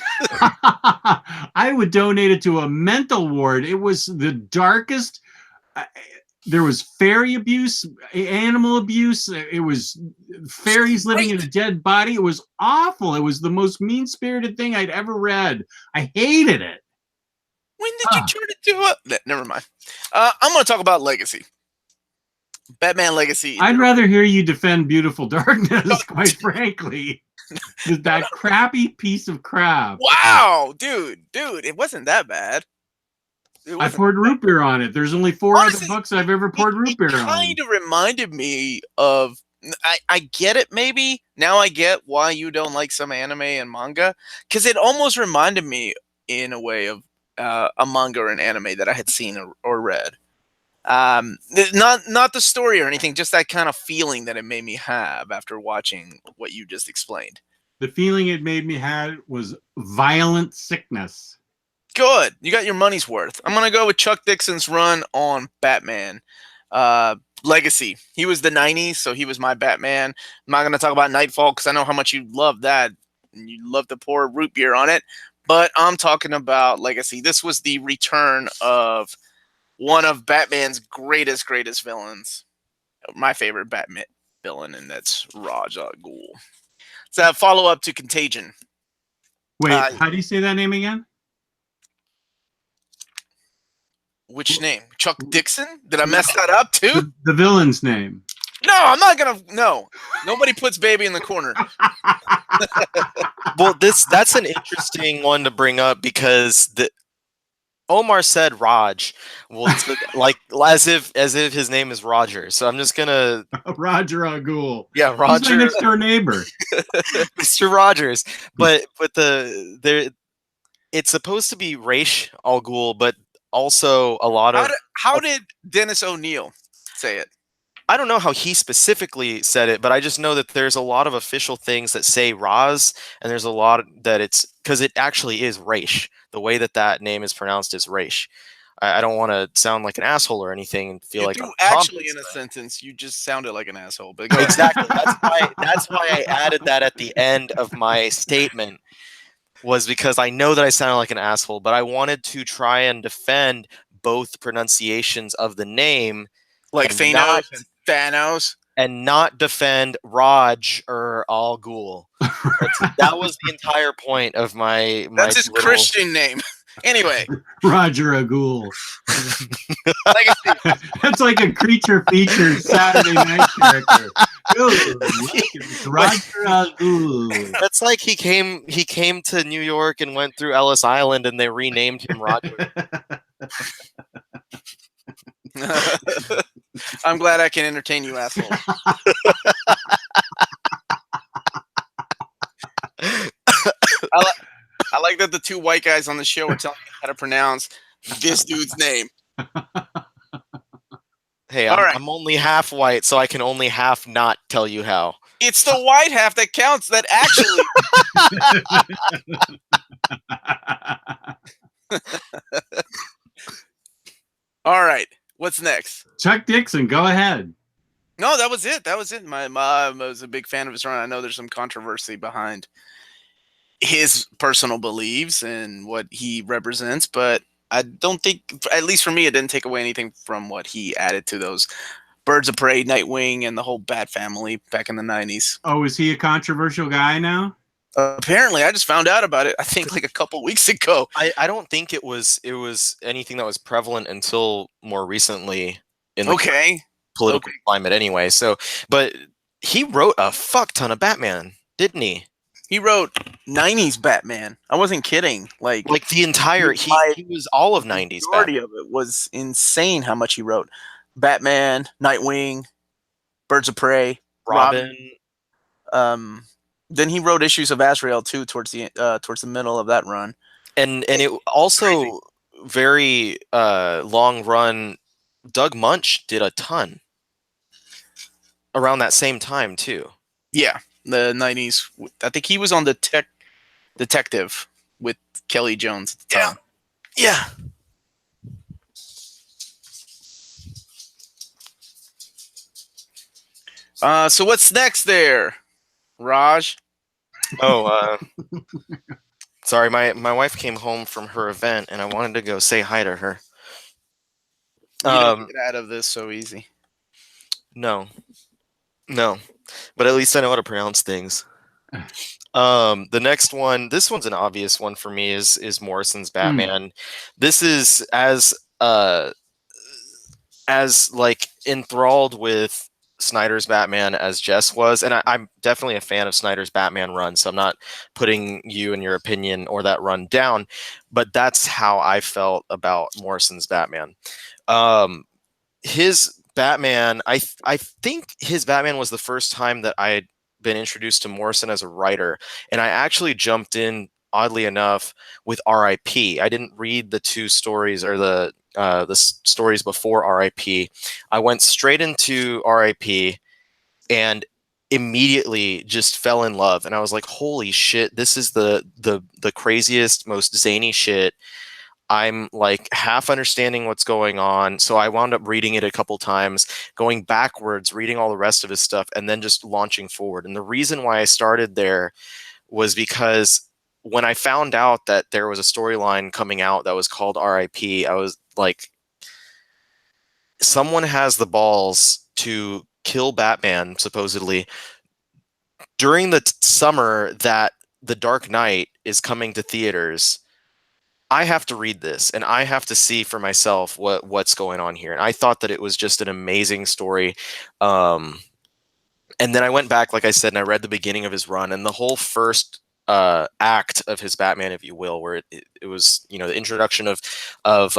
I would donate it to a mental ward. It was the darkest. There was fairy abuse, animal abuse. It was fairies living in a dead body. It was awful. It was the most mean-spirited thing I'd ever read. I hated it. When did you turn it to a... Never mind. I'm going to talk about Legacy. Batman Legacy. I'd rather hear you defend Beautiful Darkness, quite frankly. That crappy piece of crap. Wow, dude, it wasn't that bad. I poured root beer on it. There's only four other books I've ever poured root beer on. It kind of reminded me of... I get it, maybe. Now I get why you don't like some anime and manga. Because it almost reminded me, in a way, of a manga or an anime that I had seen or read. Not the story or anything, just that kind of feeling that it made me have after watching what you just explained. The feeling it made me have was violent sickness. Good. You got your money's worth. I'm going to go with Chuck Dixon's run on Batman. Legacy. He was the 90s, so he was my Batman. I'm not going to talk about Knightfall because I know how much you love that. And you love to pour root beer on it. But I'm talking about Legacy. This was the return of one of Batman's greatest villains. My favorite Batman villain, and that's Ra's al Ghul. It's a follow-up to Contagion. Wait, how do you say that name again? Which name? Chuck Dixon? Did I mess that up too? The villain's name. No, I'm not gonna. No, nobody puts baby in the corner. Well, that's an interesting one to bring up because Omar said Raj. Well, it's like as if his name is Roger. So I'm just gonna Roger al Ghul. Yeah, Roger. He's my next door neighbor, Mr. Rogers. But it's supposed to be Ra's al Ghul, but also a lot of... How did Dennis O'Neil say it? I don't know how he specifically said it, but I just know that there's a lot of official things that say Raz, and there's a lot that it's... Because it actually is Ra's. The way that name is pronounced is Ra's. I don't want to sound like an asshole or anything and feel like... Actually, in a sentence, you just sounded like an asshole. But exactly. That's why I added that at the end of my statement. was because I know that I sounded like an asshole, but I wanted to try and defend both pronunciations of the name, Like and not Thanos and Thanos. defend Raj or Al Ghul. That was the entire point of my That's his little... Christian name. Anyway, Roger a Ghoul. Legacy. That's like a creature feature Saturday night character. Ooh, it's Roger a Ghoul. That's like he came to New York and went through Ellis Island, and they renamed him Roger. I'm glad I can entertain you, asshole. I like that the two white guys on the show are telling me how to pronounce this dude's name. Hey, All right. I'm only half white, so I can only half not tell you how. It's the white half that counts. That actually. All right. What's next? Chuck Dixon, go ahead. No, that was it. That was it. My mom was a big fan of his run. I know there's some controversy behind his personal beliefs and what he represents, but I don't think, at least for me, it didn't take away anything from what he added to those Birds of Prey, Nightwing, and the whole Bat family back in the 90s. Oh, is he a controversial guy now? Apparently, I just found out about it, I think, like a couple weeks ago. I don't think it was anything that was prevalent until more recently in the political climate anyway. So, but he wrote a fuck ton of Batman, didn't he? He wrote 90s Batman. I wasn't kidding. Like the entire, he was all of 90s Batman. Majority Batman. of it was insane how much he wrote. Batman, Nightwing, Birds of Prey, Robin. Then he wrote issues of Azrael too towards the middle of that run. And it also very long run. Doug Munch did a ton around that same time too. Yeah, the 90s. I think he was on the Detective with Kelly Jones at the time. Yeah. So what's next there, Raj? Oh, sorry, my wife came home from her event, and I wanted to go say hi to her. You don't get out of this so easy. No, but at least I know how to pronounce things. The next one, this one's an obvious one for me, is Morrison's Batman. This is as like enthralled with Snyder's Batman as Jess was, and I'm definitely a fan of Snyder's Batman run, so I'm not putting you and your opinion or that run down, but that's how I felt about Morrison's Batman. His Batman, I think his Batman was the first time that I had been introduced to Morrison as a writer, and I actually jumped in, oddly enough, with R.I.P. I didn't read the two stories or the stories before R.I.P. I went straight into R.I.P. and immediately just fell in love, and I was like, holy shit, this is the craziest, most zany shit. I'm like half understanding what's going on, so I wound up reading it a couple times, going backwards, reading all the rest of his stuff, and then just launching forward. And the reason why I started there was because when I found out that there was a storyline coming out that was called R.I.P., I was like, someone has the balls to kill Batman, supposedly, during the summer that The Dark Knight is coming to theaters. I have to read this, and I have to see for myself what's going on here. And I thought that it was just an amazing story. And then I went back, like I said, and I read the beginning of his run, and the whole first act of his Batman, if you will, where it was, the introduction of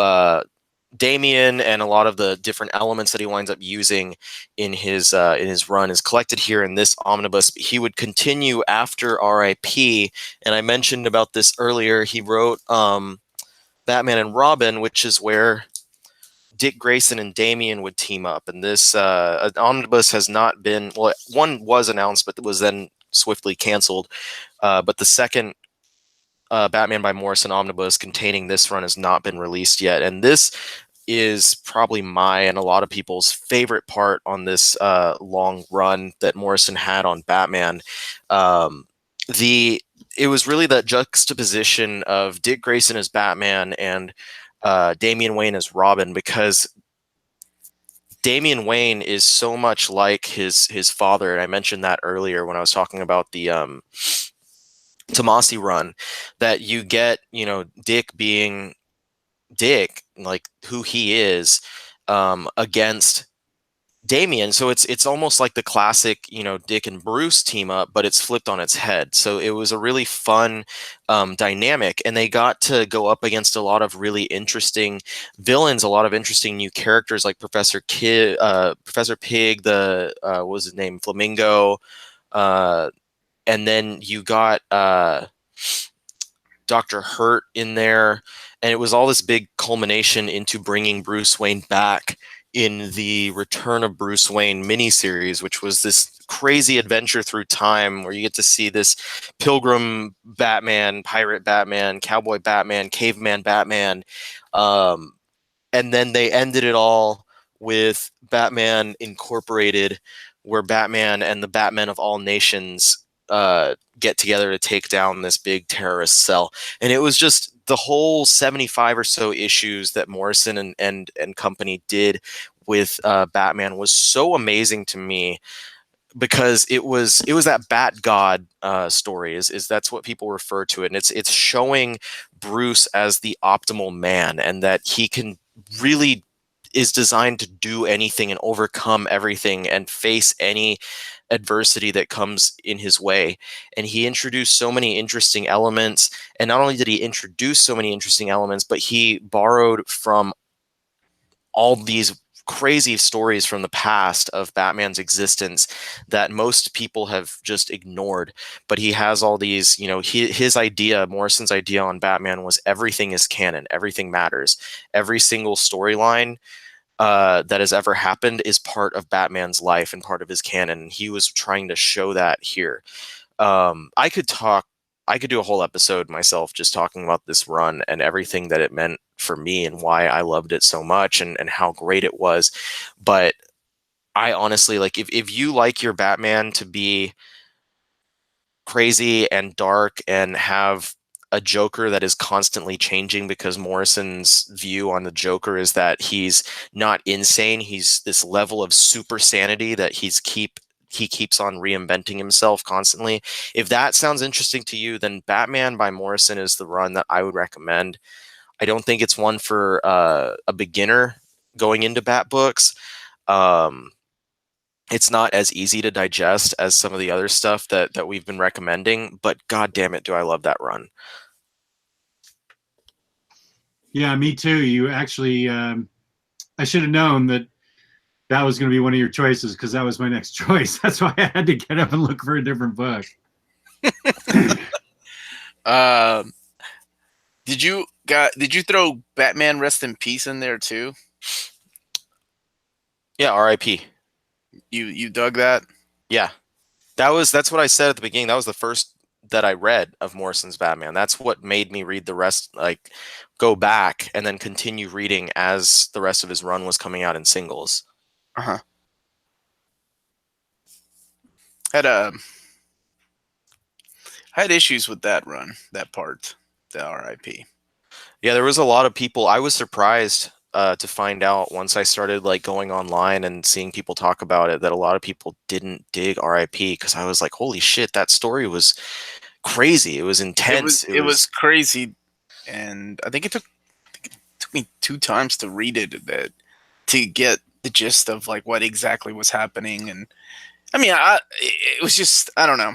Damian and a lot of the different elements that he winds up using in his run is collected here in this omnibus. He would continue after R.I.P. And I mentioned about this earlier. He wrote Batman and Robin, which is where Dick Grayson and Damian would team up. And this omnibus has not been, well, one was announced, but it was then swiftly canceled. But the second Batman by Morrison omnibus containing this run has not been released yet. And this is probably my and a lot of people's favorite part on this long run that Morrison had on Batman. it was really that juxtaposition of Dick Grayson as Batman and Damian Wayne as Robin, because Damian Wayne is so much like his father, and I mentioned that earlier when I was talking about the Tomasi run, that you get, Dick being Dick, like who he is, against Damian. So it's almost like the classic, Dick and Bruce team up, but it's flipped on its head. So it was a really fun dynamic, and they got to go up against a lot of really interesting villains, a lot of interesting new characters like Professor Pig, the what was his name, Flamingo, and then you got Dr. Hurt in there, and it was all this big culmination into bringing Bruce Wayne back in the Return of Bruce Wayne miniseries, which was this crazy adventure through time where you get to see this pilgrim Batman, pirate Batman, cowboy Batman, caveman Batman. And then they ended it all with Batman Incorporated, where Batman and the Batmen of all nations get together to take down this big terrorist cell. And it was just the whole 75 or so issues that Morrison and company did with Batman was so amazing to me, because it was that Bat God story is that's what people refer to it. And it's showing Bruce as the optimal man, and that he can really is designed to do anything and overcome everything and face any adversity that comes in his way. And he introduced so many interesting elements. And not only did he introduce so many interesting elements, but he borrowed from all these crazy stories from the past of Batman's existence that most people have just ignored. But he has all these, his idea, Morrison's idea on Batman was everything is canon, everything matters. Every single storyline that has ever happened is part of Batman's life and part of his canon. He was trying to show that here. I could do a whole episode myself just talking about this run and everything that it meant for me and why I loved it so much and how great it was. But I honestly, like, if you like your Batman to be crazy and dark and have a Joker that is constantly changing, because Morrison's view on the Joker is that he's not insane. He's this level of super sanity that he keeps on reinventing himself constantly. If that sounds interesting to you, then Batman by Morrison is the run that I would recommend. I don't think it's one for a beginner going into Bat books. It's not as easy to digest as some of the other stuff that we've been recommending, but god damn it, do I love that run. Yeah, me too. You actually, I should have known that was going to be one of your choices, because that was my next choice. That's why I had to get up and look for a different book. Did you throw Batman Rest in Peace in there too? Yeah, R.I.P. You dug that? Yeah. That's what I said at the beginning. That was the first that I read of Morrison's Batman. That's what made me read the rest, like go back and then continue reading as the rest of his run was coming out in singles. Uh-huh. I had issues with that run, that part, the RIP. Yeah, there was a lot of people. I was surprised to find out once I started like going online and seeing people talk about it, that a lot of people didn't dig RIP, because I was like, holy shit, that story was crazy. It was intense. It was crazy, and I think it took me 2 times to read it to get the gist of like what exactly was happening. And I mean, it was just, I don't know.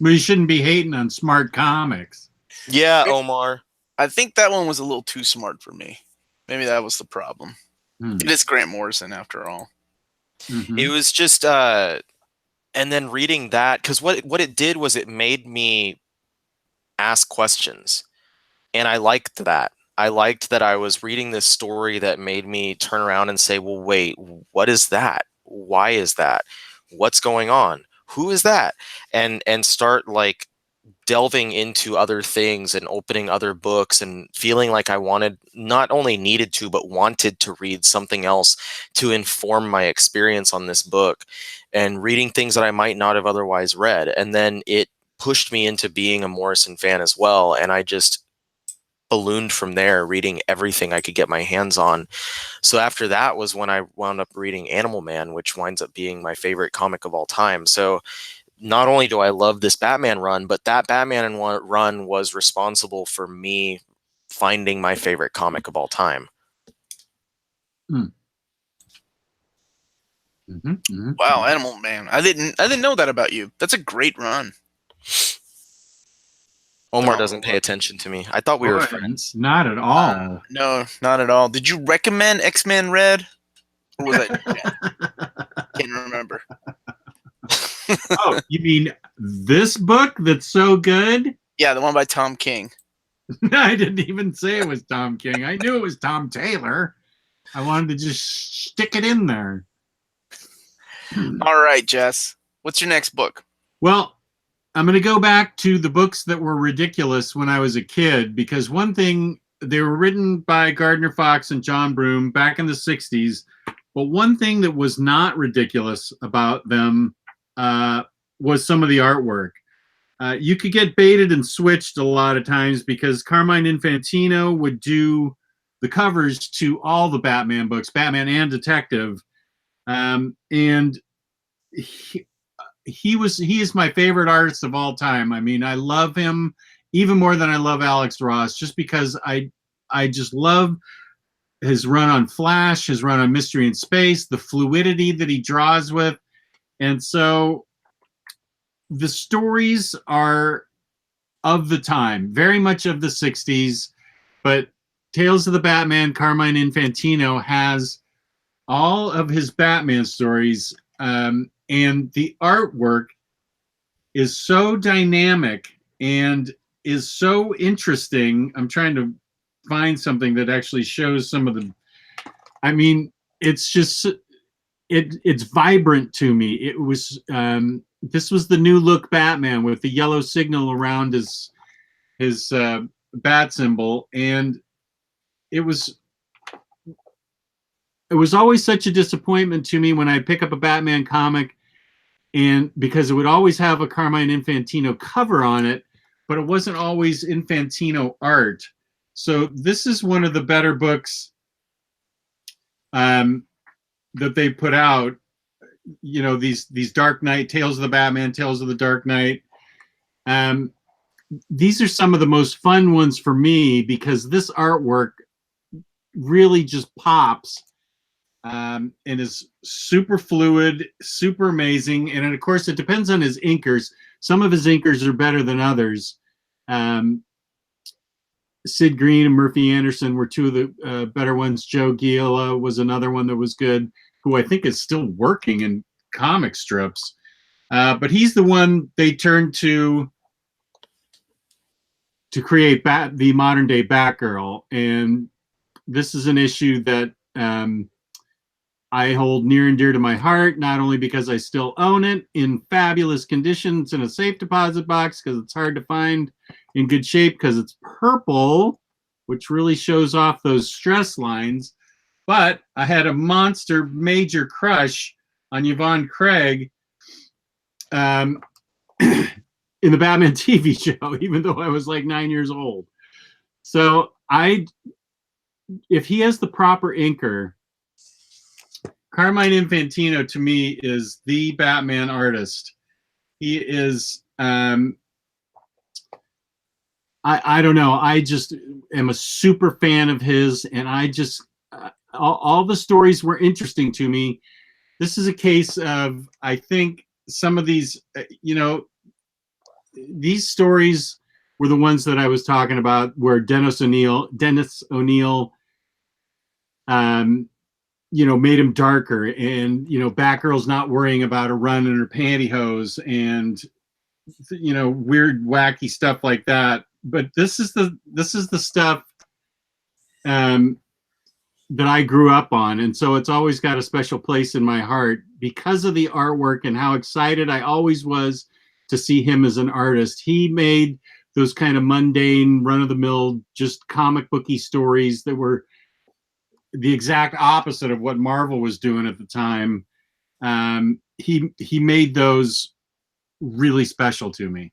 Well, you shouldn't be hating on smart comics. Yeah, Omar. I think that one was a little too smart for me. Maybe that was the problem. It is Grant Morrison after all. Mm-hmm. It was just and then reading that, because what it did was it made me ask questions, and I liked that. I liked that I was reading this story that made me turn around and say, well, wait, what is that? Why is that? What's going on? Who is that? And start like delving into other things and opening other books and feeling like I not only needed to, but wanted to read something else to inform my experience on this book, and reading things that I might not have otherwise read. And then it pushed me into being a Morrison fan as well. And I just ballooned from there, reading everything I could get my hands on. So after that was when I wound up reading Animal Man, which winds up being my favorite comic of all time. So not only do I love this Batman run, but that Batman run was responsible for me finding my favorite comic of all time. Wow, Animal Man. I didn't know that about you. That's a great run. Omar doesn't pay attention to me. I thought we were friends. Not at all. No, not at all. Did you recommend X-Men Red? Or was that can't remember. Oh, you mean this book that's so good? Yeah, the one by Tom King. I didn't even say it was Tom King. I knew it was Tom Taylor. I wanted to just stick it in there. All right, Jess. What's your next book? Well, I'm going to go back to the books that were ridiculous when I was a kid, because one thing, they were written by Gardner Fox and John Broome back in the 60s, but one thing that was not ridiculous about them was some of the artwork. You could get baited and switched a lot of times because Carmine Infantino would do the covers to all the Batman books, Batman and Detective, and he is my favorite artist of all time. I mean, I love him even more than I love Alex Ross, just because I just love his run on Flash, his run on Mystery in Space, the fluidity that he draws with. And so the stories are of the time, very much of the 60s, but Tales of the Batman, Carmine Infantino has all of his Batman stories, and the artwork is so dynamic and is so interesting. I'm trying to find something that actually shows some of the, I mean, it's just, it's vibrant to me. It was, this was the new look Batman with the yellow signal around his bat symbol. And it was always such a disappointment to me when I pick up a Batman comic, and because it would always have a Carmine Infantino cover on it, but it wasn't always Infantino art. So this is one of the better books that they put out. You know, these Dark Knight, Tales of the Batman, Tales of the Dark Knight. These are some of the most fun ones for me because this artwork really just pops. And is super fluid, super amazing. And of course, it depends on his inkers. Some of his inkers are better than others. Sid Green and Murphy Anderson were two of the better ones. Joe Gila was another one that was good, who I think is still working in comic strips. But he's the one they turned to create the modern day Batgirl. And this is an issue that I hold near and dear to my heart, not only because I still own it in fabulous conditions in a safe deposit box, because it's hard to find in good shape because it's purple, which really shows off those stress lines, but I had a monster major crush on Yvonne Craig in the Batman TV show, even though I was like 9 years old. So if he has the proper inker, Carmine Infantino to me is the Batman artist. He is, I don't know. I just am a super fan of his, and I just, all the stories were interesting to me. This is a case of, I think some of these, you know, these stories were the ones that I was talking about where Dennis O'Neil, you know, made him darker, and, you know, Batgirl's not worrying about a run in her pantyhose and, you know, weird, wacky stuff like that. But this is the stuff that I grew up on. And so it's always got a special place in my heart because of the artwork and how excited I always was to see him as an artist. He made those kind of mundane, run-of-the-mill, just comic booky stories that were the exact opposite of what Marvel was doing at the time. He made those really special to me.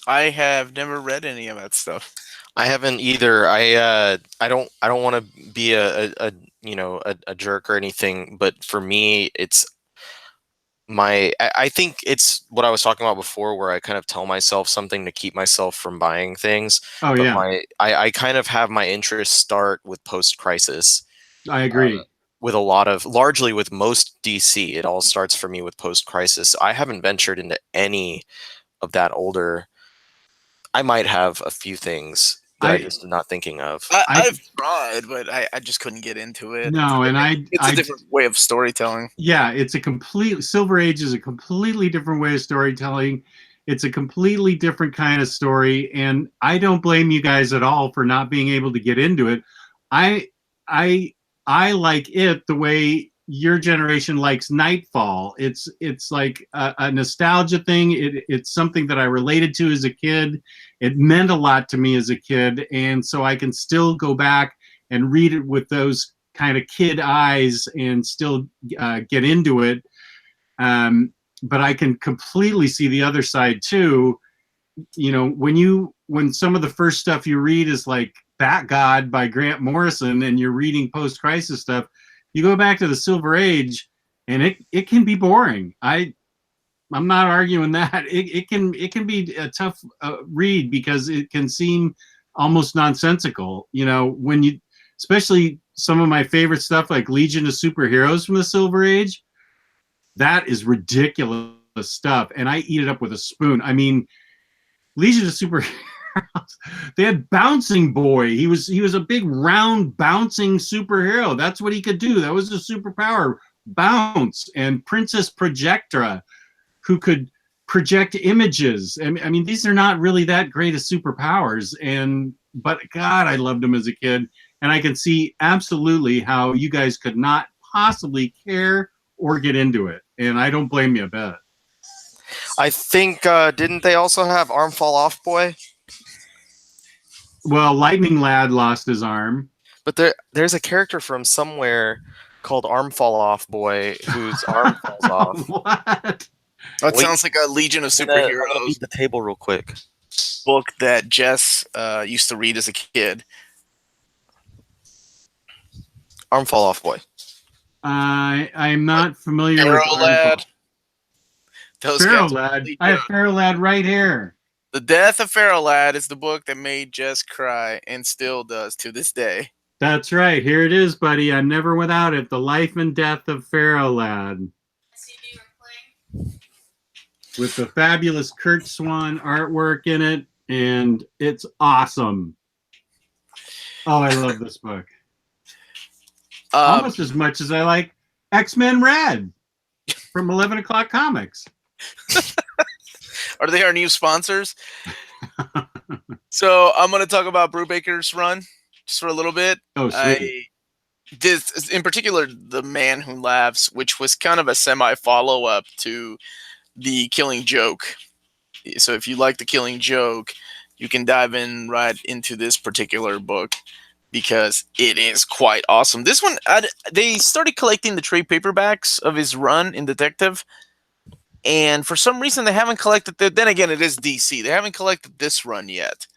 I have never read any of that stuff. I haven't either. I don't want to be a jerk or anything, but for me, it's I think it's what I was talking about before, where I kind of tell myself something to keep myself from buying things. Oh But yeah, I kind of have my interest start with post-crisis. I agree. With largely with most DC, it all starts for me with post-crisis. I haven't ventured into any of that older. I might have a few things that I just am not thinking of. I've tried, but I just couldn't get into it. No, and It's a different way of storytelling. Yeah, it's a complete Silver Age is a completely different way of storytelling. It's a completely different kind of story, and I don't blame you guys at all for not being able to get into it. I I like it the way your generation likes Knightfall. It's like a nostalgia thing. It's something that I related to as a kid. It meant a lot to me as a kid, and so I can still go back and read it with those kind of kid eyes and still get into it. But I can completely see the other side too. You know, when some of the first stuff you read is like Bat God by Grant Morrison, and you're reading post-crisis stuff, you go back to the Silver Age, and it can be boring. I'm not arguing that. It can be a tough read because it can seem almost nonsensical. You know, when you, especially some of my favorite stuff like Legion of Superheroes from the Silver Age, that is ridiculous stuff, and I eat it up with a spoon. I mean, Legion of Superheroes, they had Bouncing Boy. He was a big round bouncing superhero. That's what he could do. That was his superpower, bounce. And Princess Projectra, who could project images. I mean, these are not really that great of superpowers, but God, I loved them as a kid, and I can see absolutely how you guys could not possibly care or get into it, and I don't blame you a bit. I think didn't they also have Arm Fall Off Boy? Well, Lightning Lad lost his arm. But there's a character from somewhere called Arm Fall Off Boy whose arm falls off. What? That sounds like a Legion of I'm gonna Superheroes beat the table real quick. book that Jess used to read as a kid. Arm Fall Off Boy. I'm not familiar with Pharaoh Lad. Those Pharaoh guys Lad. really I have do. Pharaoh Lad right here. The Death of Pharaoh Lad is the book that made Jess cry and still does to this day. That's right. Here it is, buddy. I'm never without it. The Life and Death of Pharaoh Lad. With the fabulous Kurt Swan artwork in it, and it's awesome. Oh, I love this book. Almost as much as I like X-Men Red from 11 O'Clock Comics. Are they our new sponsors? So I'm going to talk about Brubaker's run just for a little bit. Oh, sweet. This, in particular, The Man Who Laughs, which was kind of a semi-follow-up to The Killing Joke. So if you like The Killing Joke, you can dive in right into this particular book because it is quite awesome. This one, they started collecting the trade paperbacks of his run in Detective, and for some reason they haven't collected. Then again, it is DC. They haven't collected this run yet.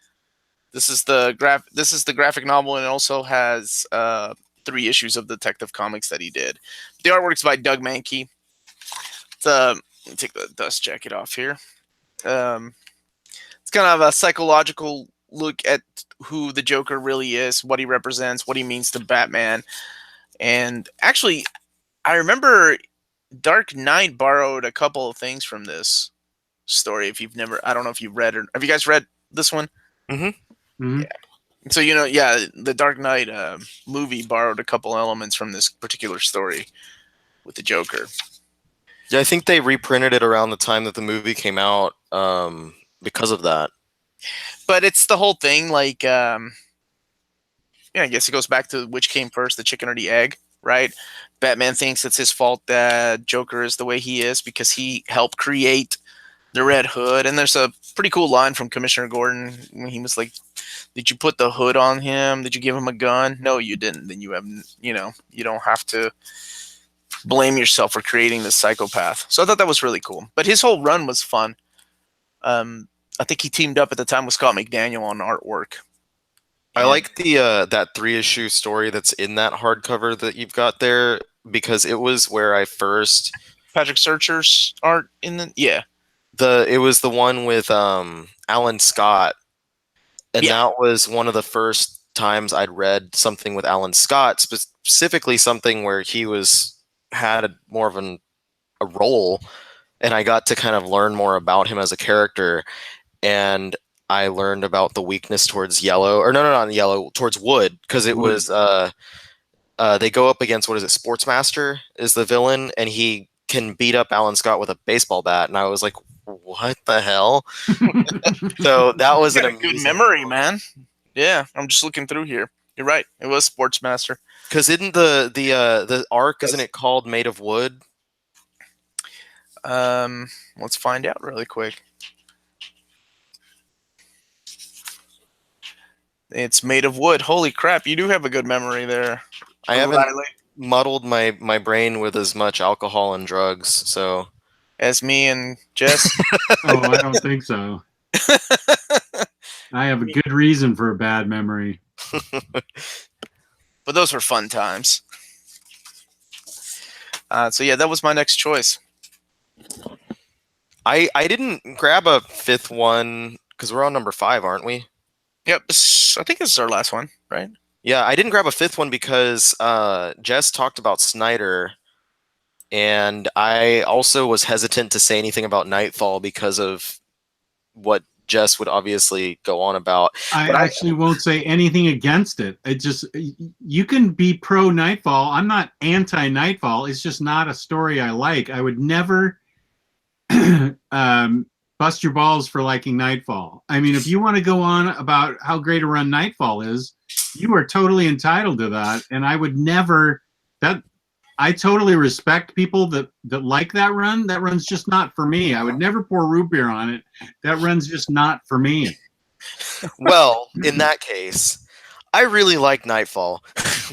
This is the graphic novel, and it also has 3 issues of Detective Comics that he did. The artwork's by Doug Mankey. Let me take the dust jacket off here. It's kind of a psychological look at who the Joker really is, what he represents, what he means to Batman. And actually, I remember Dark Knight borrowed a couple of things from this story. If you've never, I don't know if you've read, or have you guys read this one? Mm-hmm. Mm-hmm. Yeah. So, you know, yeah, the Dark Knight movie borrowed a couple elements from this particular story with the Joker. Yeah, I think they reprinted it around the time that the movie came out because of that. But it's the whole thing, like, yeah, I guess it goes back to which came first, the chicken or the egg, right? Batman thinks it's his fault that Joker is the way he is because he helped create the Red Hood. And there's a pretty cool line from Commissioner Gordon when he was like, did you put the hood on him? Did you give him a gun? No, you didn't. Then you have, you know, you don't have to blame yourself for creating this psychopath. So I thought that was really cool. But his whole run was fun. I think he teamed up at the time with Scott McDaniel on artwork. I like the that 3-issue story that's in that hardcover that you've got there, because it was where I first Patrick Searcher's art in the it was the one with Alan Scott, and that was one of the first times I'd read something with Alan Scott, specifically something where he had more of a role, and I got to kind of learn more about him as a character, and I learned about the weakness towards yellow, or no, not yellow, towards wood, because it was they go up against, what is it, Sportsmaster is the villain, and he can beat up Alan Scott with a baseball bat, and I was like, what the hell? So that was an amazing good memory, man. Yeah, I'm just looking through here. You're right. It was Sportsmaster. Because isn't the arc, isn't it called Made of Wood? Let's find out really quick. It's Made of Wood. Holy crap, you do have a good memory there. I haven't muddled my brain with as much alcohol and drugs, so... As me and Jess? Oh, I don't think so. I have a good reason for a bad memory. But those were fun times. So yeah, that was my next choice. I didn't grab a 5th one, because we're on number 5, aren't we? Yep, I think this is our last one, right? Yeah, I didn't grab a 5th one because Jess talked about Snyder, and I also was hesitant to say anything about Knightfall because of what Jess would obviously go on about. I actually won't say anything against it. It just, you can be pro Knightfall. I'm not anti Knightfall. It's just not a story I like. I would never bust your balls for liking Knightfall. I mean, if you want to go on about how great a run Knightfall is, you are totally entitled to that. And I would never, I totally respect people that like that run. That run's just not for me. I would never pour root beer on it. That run's just not for me. Well, in that case, I really like Knightfall.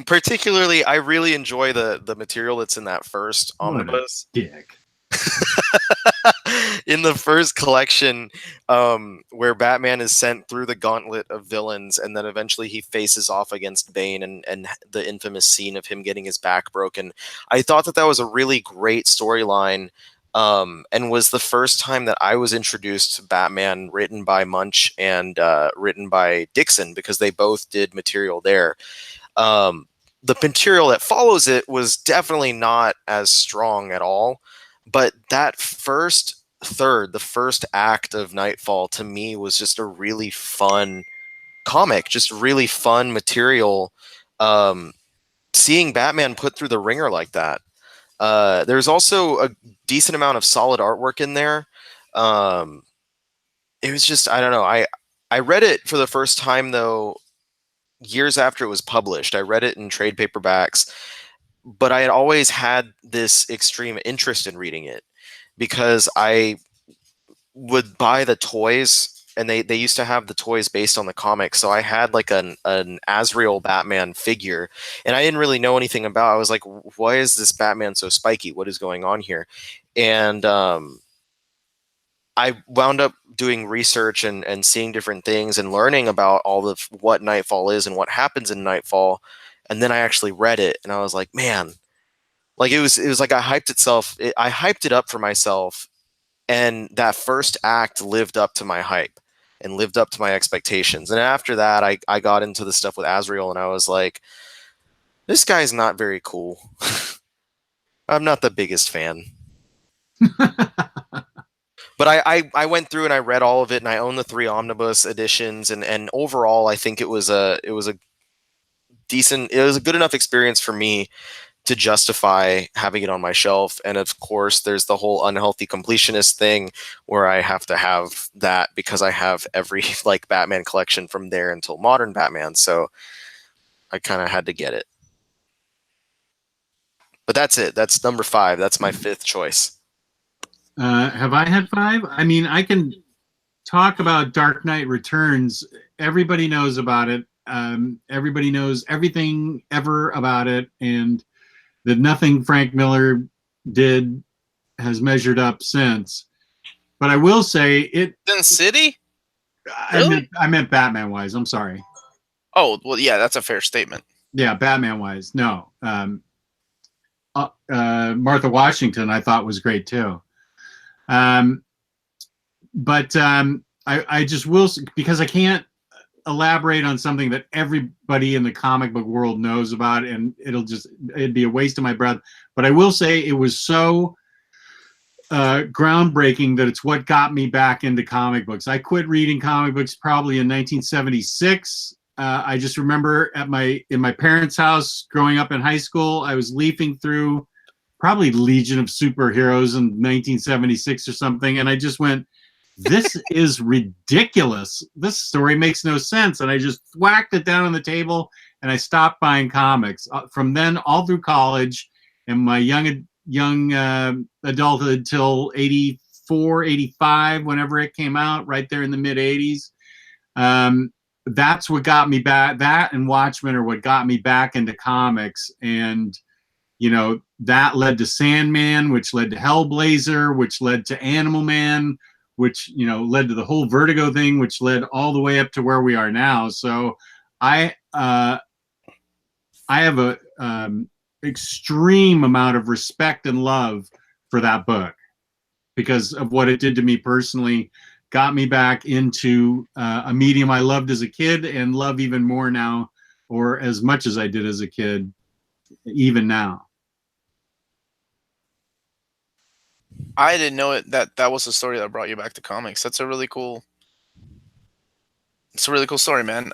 Particularly, I really enjoy the material that's in that first omnibus. Dick. In the first collection, where Batman is sent through the gauntlet of villains, and then eventually he faces off against Bane, and the infamous scene of him getting his back broken. I thought that was a really great storyline, and was the first time that I was introduced to Batman written by Munch and written by Dixon, because they both did material there. The material that follows it was definitely not as strong at all. But that first third, the first act of Knightfall, to me was just a really fun comic, just really fun material. Seeing Batman put through the ringer like that. There's also a decent amount of solid artwork in there. It was just, I don't know. I read it for the first time, though, years after it was published. I read it in trade paperbacks. But I had always had this extreme interest in reading it, because I would buy the toys, and they used to have the toys based on the comics. So I had like an Azrael Batman figure, and I didn't really know anything about it. I was like, why is this Batman so spiky? What is going on here? And I wound up doing research and seeing different things and learning about all of what Knightfall is and what happens in Knightfall. And then I actually read it, and I was like, man, like it was like I hyped it up for myself, and that first act lived up to my hype and lived up to my expectations. And after that, I got into the stuff with Azrael, and I was like, this guy's not very cool. I'm not the biggest fan. But I went through and I read all of it, and I own the 3 omnibus editions, and overall I think it was a good enough experience for me to justify having it on my shelf. And of course, there's the whole unhealthy completionist thing where I have to have that because I have every like Batman collection from there until modern Batman. So I kind of had to get it. But that's it. That's number 5. That's my 5th choice. Have I had 5? I mean, I can talk about Dark Knight Returns. Everybody knows about it. Everybody knows everything ever about it, and that nothing Frank Miller did has measured up since. But I will say it. Sin City? Really? I meant Batman wise. I'm sorry. Oh, well, yeah, that's a fair statement. Yeah, Batman wise. No. Martha Washington I thought was great too. But I just will, because I can't elaborate on something that everybody in the comic book world knows about, and it'd be a waste of my breath. But I will say it was so groundbreaking that it's what got me back into comic books. I quit reading comic books probably in 1976. I just remember in my parents' house growing up in high school, I was leafing through probably Legion of Superheroes in 1976 or something, and I just went, this is ridiculous. This story makes no sense. And I just whacked it down on the table and I stopped buying comics. From then all through college and my young adulthood till 84, 85, whenever it came out, right there in the mid 80s. That's what got me back. That and Watchmen are what got me back into comics. And, you know, that led to Sandman, which led to Hellblazer, which led to Animal Man, which, you know, led to the whole Vertigo thing, which led all the way up to where we are now. So I have a extreme amount of respect and love for that book because of what it did to me personally, got me back into a medium I loved as a kid and love even more now, or as much as I did as a kid, even now. I didn't know that was the story that brought you back to comics. That's a really cool. It's a really cool story, man.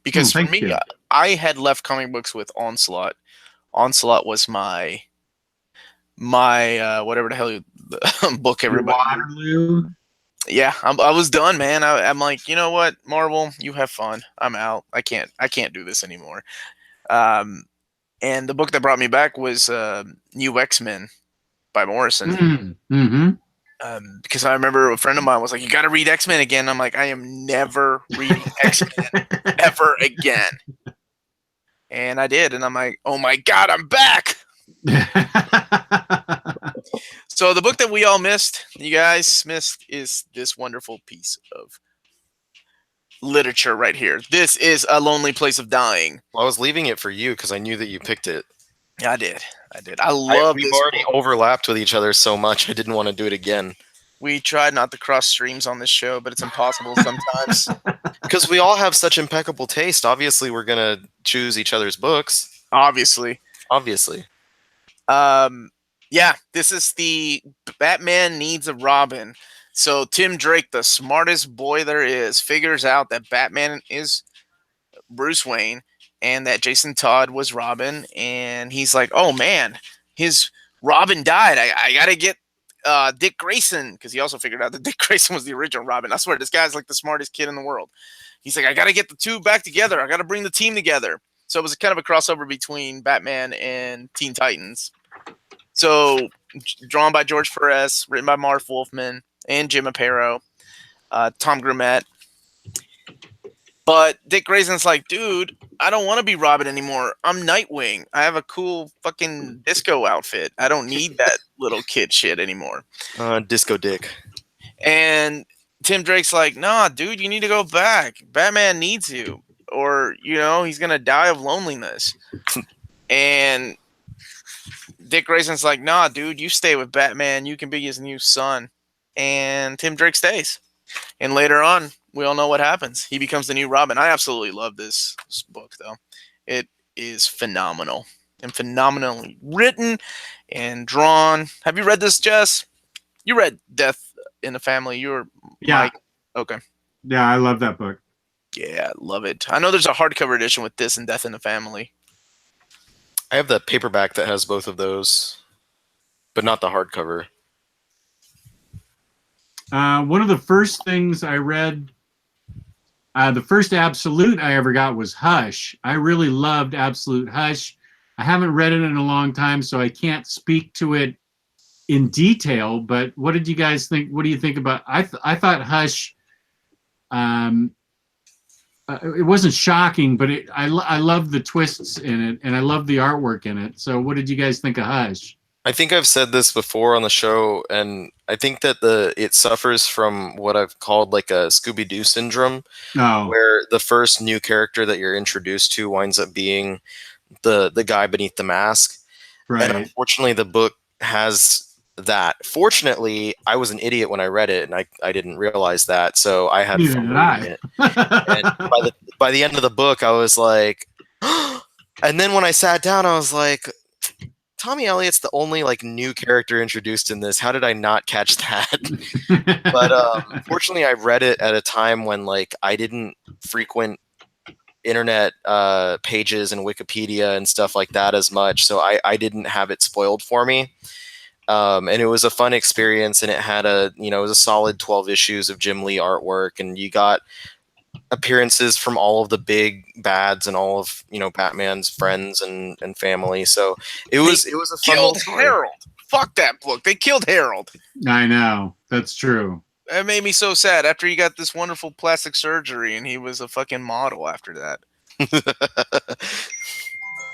Because for me, I had left comic books with Onslaught. Onslaught was my whatever the hell the book everybody. Waterloo. Yeah, I was done, man. I'm like, you know what, Marvel, you have fun. I'm out. I can't do this anymore. And the book that brought me back was New X-Men by Morrison. Mm-hmm. Because I remember a friend of mine was like, you got to read X-Men again. I'm like, I am never reading X-Men ever again. And I did. And I'm like, oh my God, I'm back. So the book that we all missed, you guys missed, is this wonderful piece of literature right here. This is A Lonely Place of Dying. Well, I was leaving it for you because I knew that you picked it. Yeah, I did. I love We've this already book. overlapped with each other so much, I didn't want to do it again. We tried not to cross streams on this show, but it's impossible sometimes. Because we all have such impeccable taste. Obviously, we're going to choose each other's books. Obviously. Yeah, this is the Batman Needs a Robin. So Tim Drake, the smartest boy there is, figures out that Batman is Bruce Wayne and that Jason Todd was Robin. And he's like, oh, man, his Robin died. I got to get Dick Grayson, because he also figured out that Dick Grayson was the original Robin. I swear, this guy's like the smartest kid in the world. He's like, I got to get the two back together. I got to bring the team together. So it was kind of a crossover between Batman and Teen Titans. So drawn by George Perez, written by Marv Wolfman and Jim Aparo, Tom Grumet. But Dick Grayson's like, dude, I don't want to be Robin anymore. I'm Nightwing. I have a cool fucking disco outfit. I don't need that little kid shit anymore. Disco Dick. And Tim Drake's like, nah, dude, you need to go back. Batman needs you. Or, you know, he's going to die of loneliness. And Dick Grayson's like, nah, dude, you stay with Batman. You can be his new son. And Tim Drake stays. And later on, we all know what happens. He becomes the new Robin. I absolutely love this book, though. It is phenomenal and phenomenally written and drawn. Have you read this, Jess? You read Death in the Family. You're Mike. Okay. Yeah, I love that book. Yeah, love it. I know there's a hardcover edition with this and Death in the Family. I have the paperback that has both of those, but not the hardcover. One of the first things I read, the first Absolute I ever got was Hush. I really loved Absolute Hush. I haven't read it in a long time, so I can't speak to it in detail, but what did you guys think? What do you think about I thought Hush, it wasn't shocking, but I love the twists in it, and I love the artwork in it. So what did you guys think of Hush? I think I've said this before on the show, and I think that it suffers from what I've called like a Scooby-Doo syndrome, No. where the first new character that you're introduced to winds up being the guy beneath the mask. And Right. unfortunately, the book has that. Fortunately, I was an idiot when I read it, and I didn't realize that, so I had Neither fun did reading it. And I. by the end of the book, I was like, and then when I sat down, I was like, Tommy Elliott's the only like new character introduced in this. How did I not catch that? But fortunately, I read it at a time when like I didn't frequent internet pages and Wikipedia and stuff like that as much, so I didn't have it spoiled for me. And it was a fun experience, and it had it was a solid 12 issues of Jim Lee artwork, and you got appearances from all of the big bads and all of Batman's friends and family. So it was a fun little Killed story. Harold. Fuck that book. They killed Harold. I know. That's true. It made me so sad after he got this wonderful plastic surgery and he was a fucking model after that.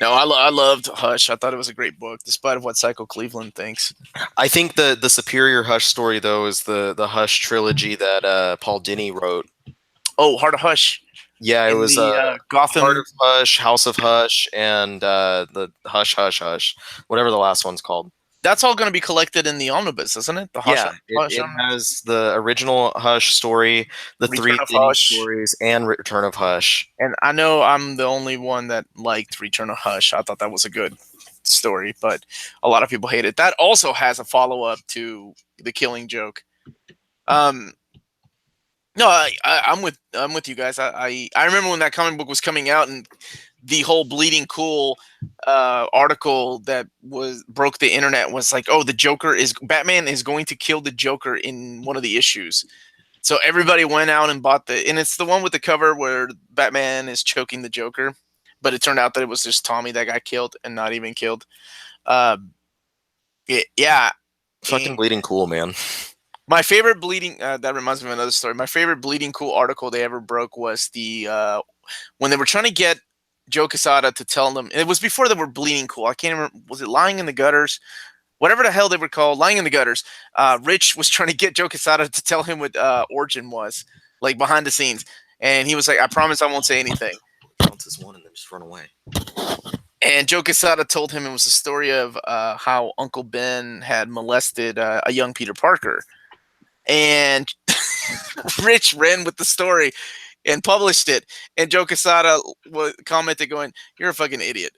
No, I loved Hush. I thought it was a great book, despite of what Psycho Cleveland thinks. I think the superior Hush story though is the Hush trilogy that Paul Dini wrote. Oh, Heart of Hush. Yeah, it was Gotham. Heart of Hush, House of Hush, and the Hush Hush Hush, whatever the last one's called. That's all going to be collected in the omnibus, isn't it? The Hush. Yeah, Hush it has the original Hush story, the Return 3 of Dini Hush. stories, and Return of Hush. And I know I'm the only one that liked Return of Hush. I thought that was a good story, but a lot of people hate it. That also has a follow-up to The Killing Joke. No, I'm with you guys. I remember when that comic book was coming out and the whole Bleeding Cool article that broke the internet was like, oh, Batman is going to kill the Joker in one of the issues. So everybody went out and bought and it's the one with the cover where Batman is choking the Joker, but it turned out that it was just Tommy that got killed and not even killed. Yeah. Fucking Bleeding Cool, man. My favorite that reminds me of another story. My favorite Bleeding Cool article they ever broke was when they were trying to get Joe Quesada to tell them, it was before they were Bleeding Cool. I can't remember, was it Lying in the Gutters? Whatever the hell they were called, Lying in the Gutters. Rich was trying to get Joe Quesada to tell him what Origin was, like behind the scenes. And he was like, I promise I won't say anything. Counts as one and then just run away. And Joe Quesada told him it was a story of how Uncle Ben had molested a young Peter Parker. And Rich ran with the story and published it. And Joe Quesada commented going, you're a fucking idiot.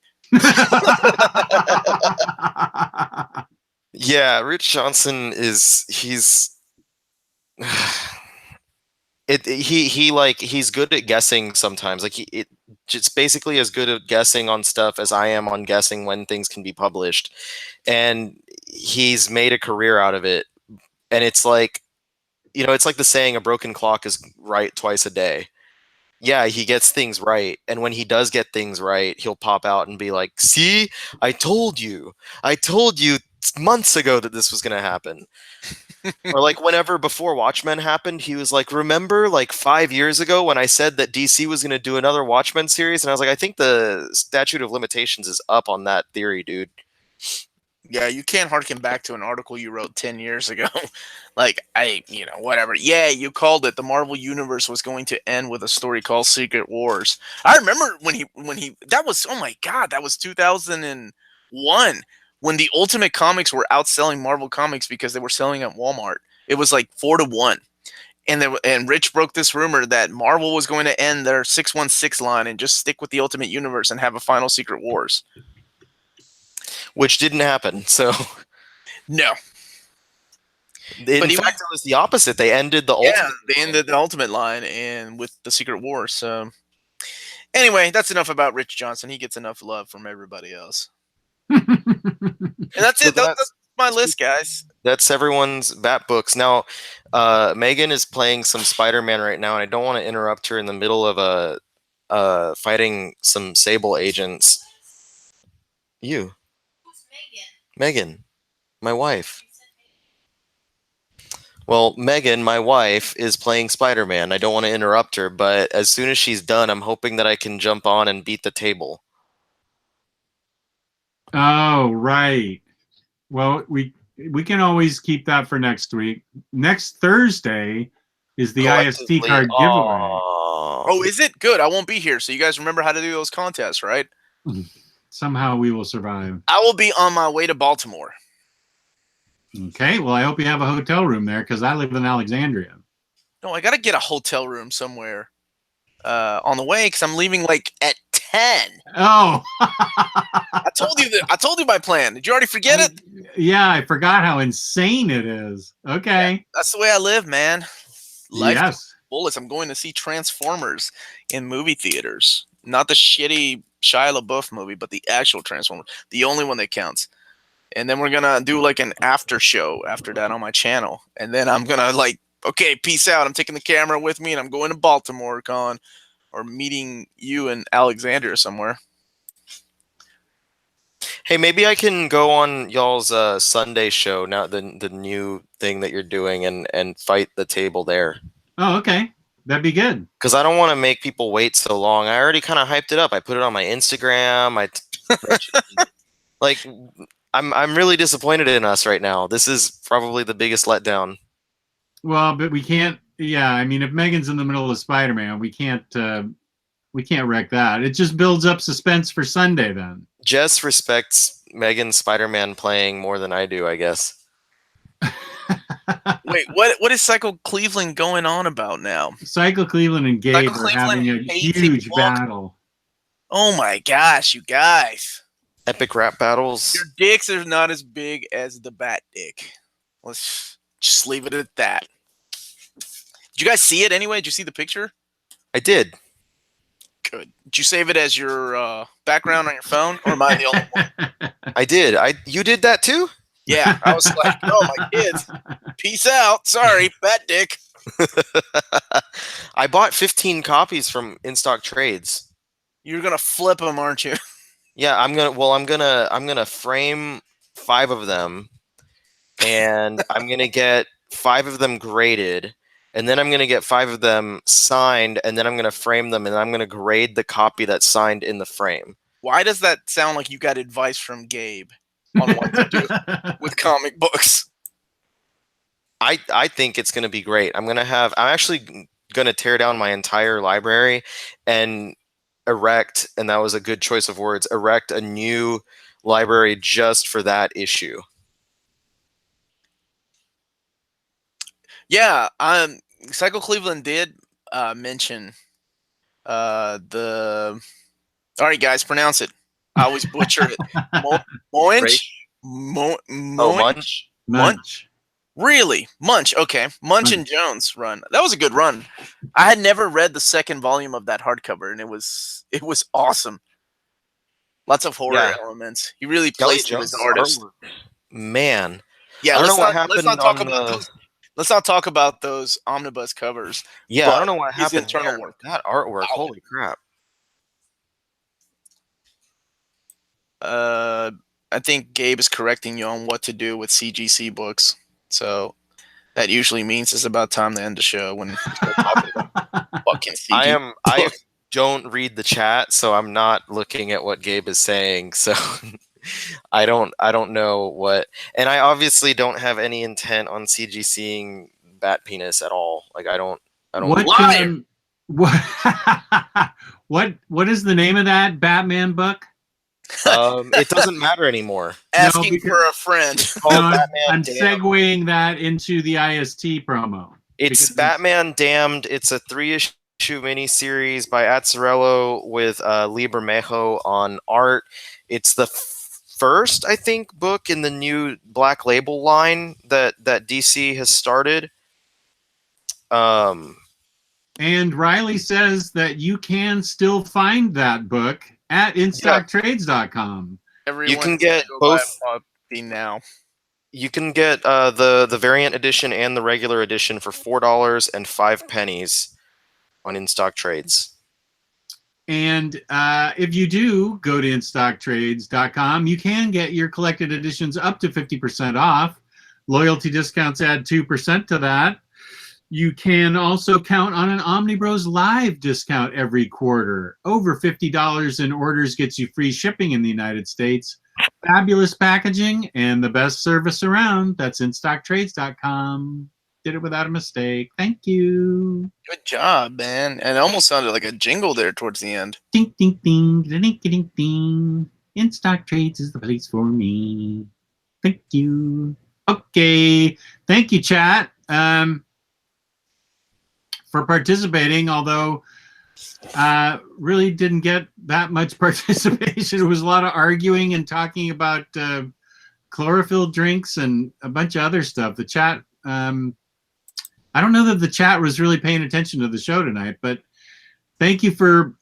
Yeah, Rich Johnson he's good at guessing sometimes. Like it's basically as good at guessing on stuff as I am on guessing when things can be published. And he's made a career out of it. And it's like, it's like the saying, a broken clock is right twice a day. Yeah, he gets things right. And when he does get things right, he'll pop out and be like, see, I told you months ago that this was going to happen. Or like whenever before Watchmen happened, he was like, remember like 5 years ago when I said that DC was going to do another Watchmen series? And I was like, I think the statute of limitations is up on that theory, dude. Yeah, you can't harken back to an article you wrote 10 years ago. Like, whatever. Yeah, you called it. The Marvel Universe was going to end with a story called Secret Wars. I remember when he that was, oh my God, that was 2001 when the Ultimate Comics were outselling Marvel Comics because they were selling at Walmart. It was like 4-1. And Rich broke this rumor that Marvel was going to end their 616 line and just stick with the Ultimate Universe and have a final Secret Wars. Which didn't happen, so... No. In fact, it was the opposite. They ended the Ultimate. Yeah, they ended the Ultimate line and with the Secret Wars. So, anyway, that's enough about Rich Johnson. He gets enough love from everybody else. And that's it. That's my list, guys. That's everyone's Bat books. Now, Megan is playing some Spider-Man right now, and I don't want to interrupt her in the middle of fighting some Sable agents. You. Who's Megan? Megan, my wife. Well, Megan, my wife, is playing Spider-Man. I don't want to interrupt her, but as soon as she's done, I'm hoping that I can jump on and beat the table. Oh, right. Well, we can always keep that for next week. Next Thursday is the IST Collectively, card giveaway. Oh, is it? Good. I won't be here. So you guys remember how to do those contests, right? Somehow we will survive. I will be on my way to Baltimore. Okay, well, I hope you have a hotel room there because I live in Alexandria. No, I got to get a hotel room somewhere on the way because I'm leaving like at 10. Oh, I told you my plan. Did you already forget it? Yeah, I forgot how insane it is. Okay. Yeah, that's the way I live, man. Life to Yes. bullets. I'm going to see Transformers in movie theaters. Not the shitty Shia LaBeouf movie, but the actual Transformers. The only one that counts. And then we're going to do like an after show after that on my channel. And then I'm going to like, okay, peace out. I'm taking the camera with me and I'm going to Baltimore, Con, or meeting you in Alexandria somewhere. Hey, maybe I can go on y'all's Sunday show now, the new thing that you're doing, and fight the table there. Oh, okay. That'd be good. Because I don't want to make people wait so long. I already kind of hyped it up. I put it on my Instagram. Like, I'm really disappointed in us right now. This is probably the biggest letdown. Well, but we can't. Yeah, I mean, if Megan's in the middle of Spider-Man, we can't wreck that. It just builds up suspense for Sunday then. Jess respects Megan's Spider-Man playing more than I do, I guess. Wait, what is Psycho Cleveland going on about now? Psycho Cleveland and Gabe Psycho are having a Cleveland hates huge it. battle. Oh my gosh, you guys. Epic rap battles. Your dicks are not as big as the bat dick. Let's just leave it at that. Did you guys see it anyway? Did you see the picture? I did. Good. Did you save it as your background on your phone? Or am I the only one? I did. You did that too? Yeah. I was like, oh, my kids. Peace out. Sorry, bat dick. I bought 15 copies from In Stock Trades. You're going to flip them, aren't you? Yeah, I'm gonna frame 5 of them, and I'm gonna get 5 of them graded, and then I'm gonna get 5 of them signed, and then I'm gonna frame them, and I'm gonna grade the copy that's signed in the frame. Why does that sound like you got advice from Gabe on what to do with comic books? I think it's gonna be great. I'm actually gonna tear down my entire library and erect, and that was a good choice of words, erect a new library just for that issue. Yeah, Psycho Cleveland did mention the. All right, guys, pronounce it. I always butcher it. Munch. Really? Munch. Okay. Munch and Jones run. That was a good run. I had never read the second volume of that hardcover, and it was awesome. Lots of horror elements. He really plays to his artist. Man. Yeah, I don't know what happened. Let's not talk about those omnibus covers. Yeah, I don't know what happened. Internal work. That artwork, holy crap. I think Gabe is correcting you on what to do with CGC books. So that usually means it's about time to end the show when we start talking about fucking CG. I don't read the chat, so I'm not looking at what Gabe is saying. So I don't know what, and I obviously don't have any intent on CGCing Bat Penis at all. Like I don't. What is the name of that Batman book? It doesn't matter anymore. Asking for a friend. I'm segueing that into the IST promo. It's Batman Damned. It's a 3-issue miniseries by Azzarello with Lee Bermejo on art. It's the first, I think, book in the new Black Label line that DC has started. And Ryley says that you can still find that book at InStockTrades.com. You can get both now. You can get the variant edition and the regular edition for $4.05 on In Stock Trades. And if you do go to InStockTrades.com, you can get your collected editions up to 50% off. Loyalty discounts add 2% to that. You can also count on an Omnibros discount every quarter. Over $50 in orders gets you free shipping in the United States. fabulous packaging and the best service around. That's InStockTrades.com. Did it without a mistake. Thank you. Good job, man. And it almost sounded like a jingle there towards the end. Ding, ding, ding, ding, ding, ding. In Stock Trades is the place for me. Thank you. Okay. Thank you, chat, for participating, although really didn't get that much participation. It was a lot of arguing and talking about chlorophyll drinks and a bunch of other stuff. The chat, I don't know that the chat was really paying attention to the show tonight, but thank you for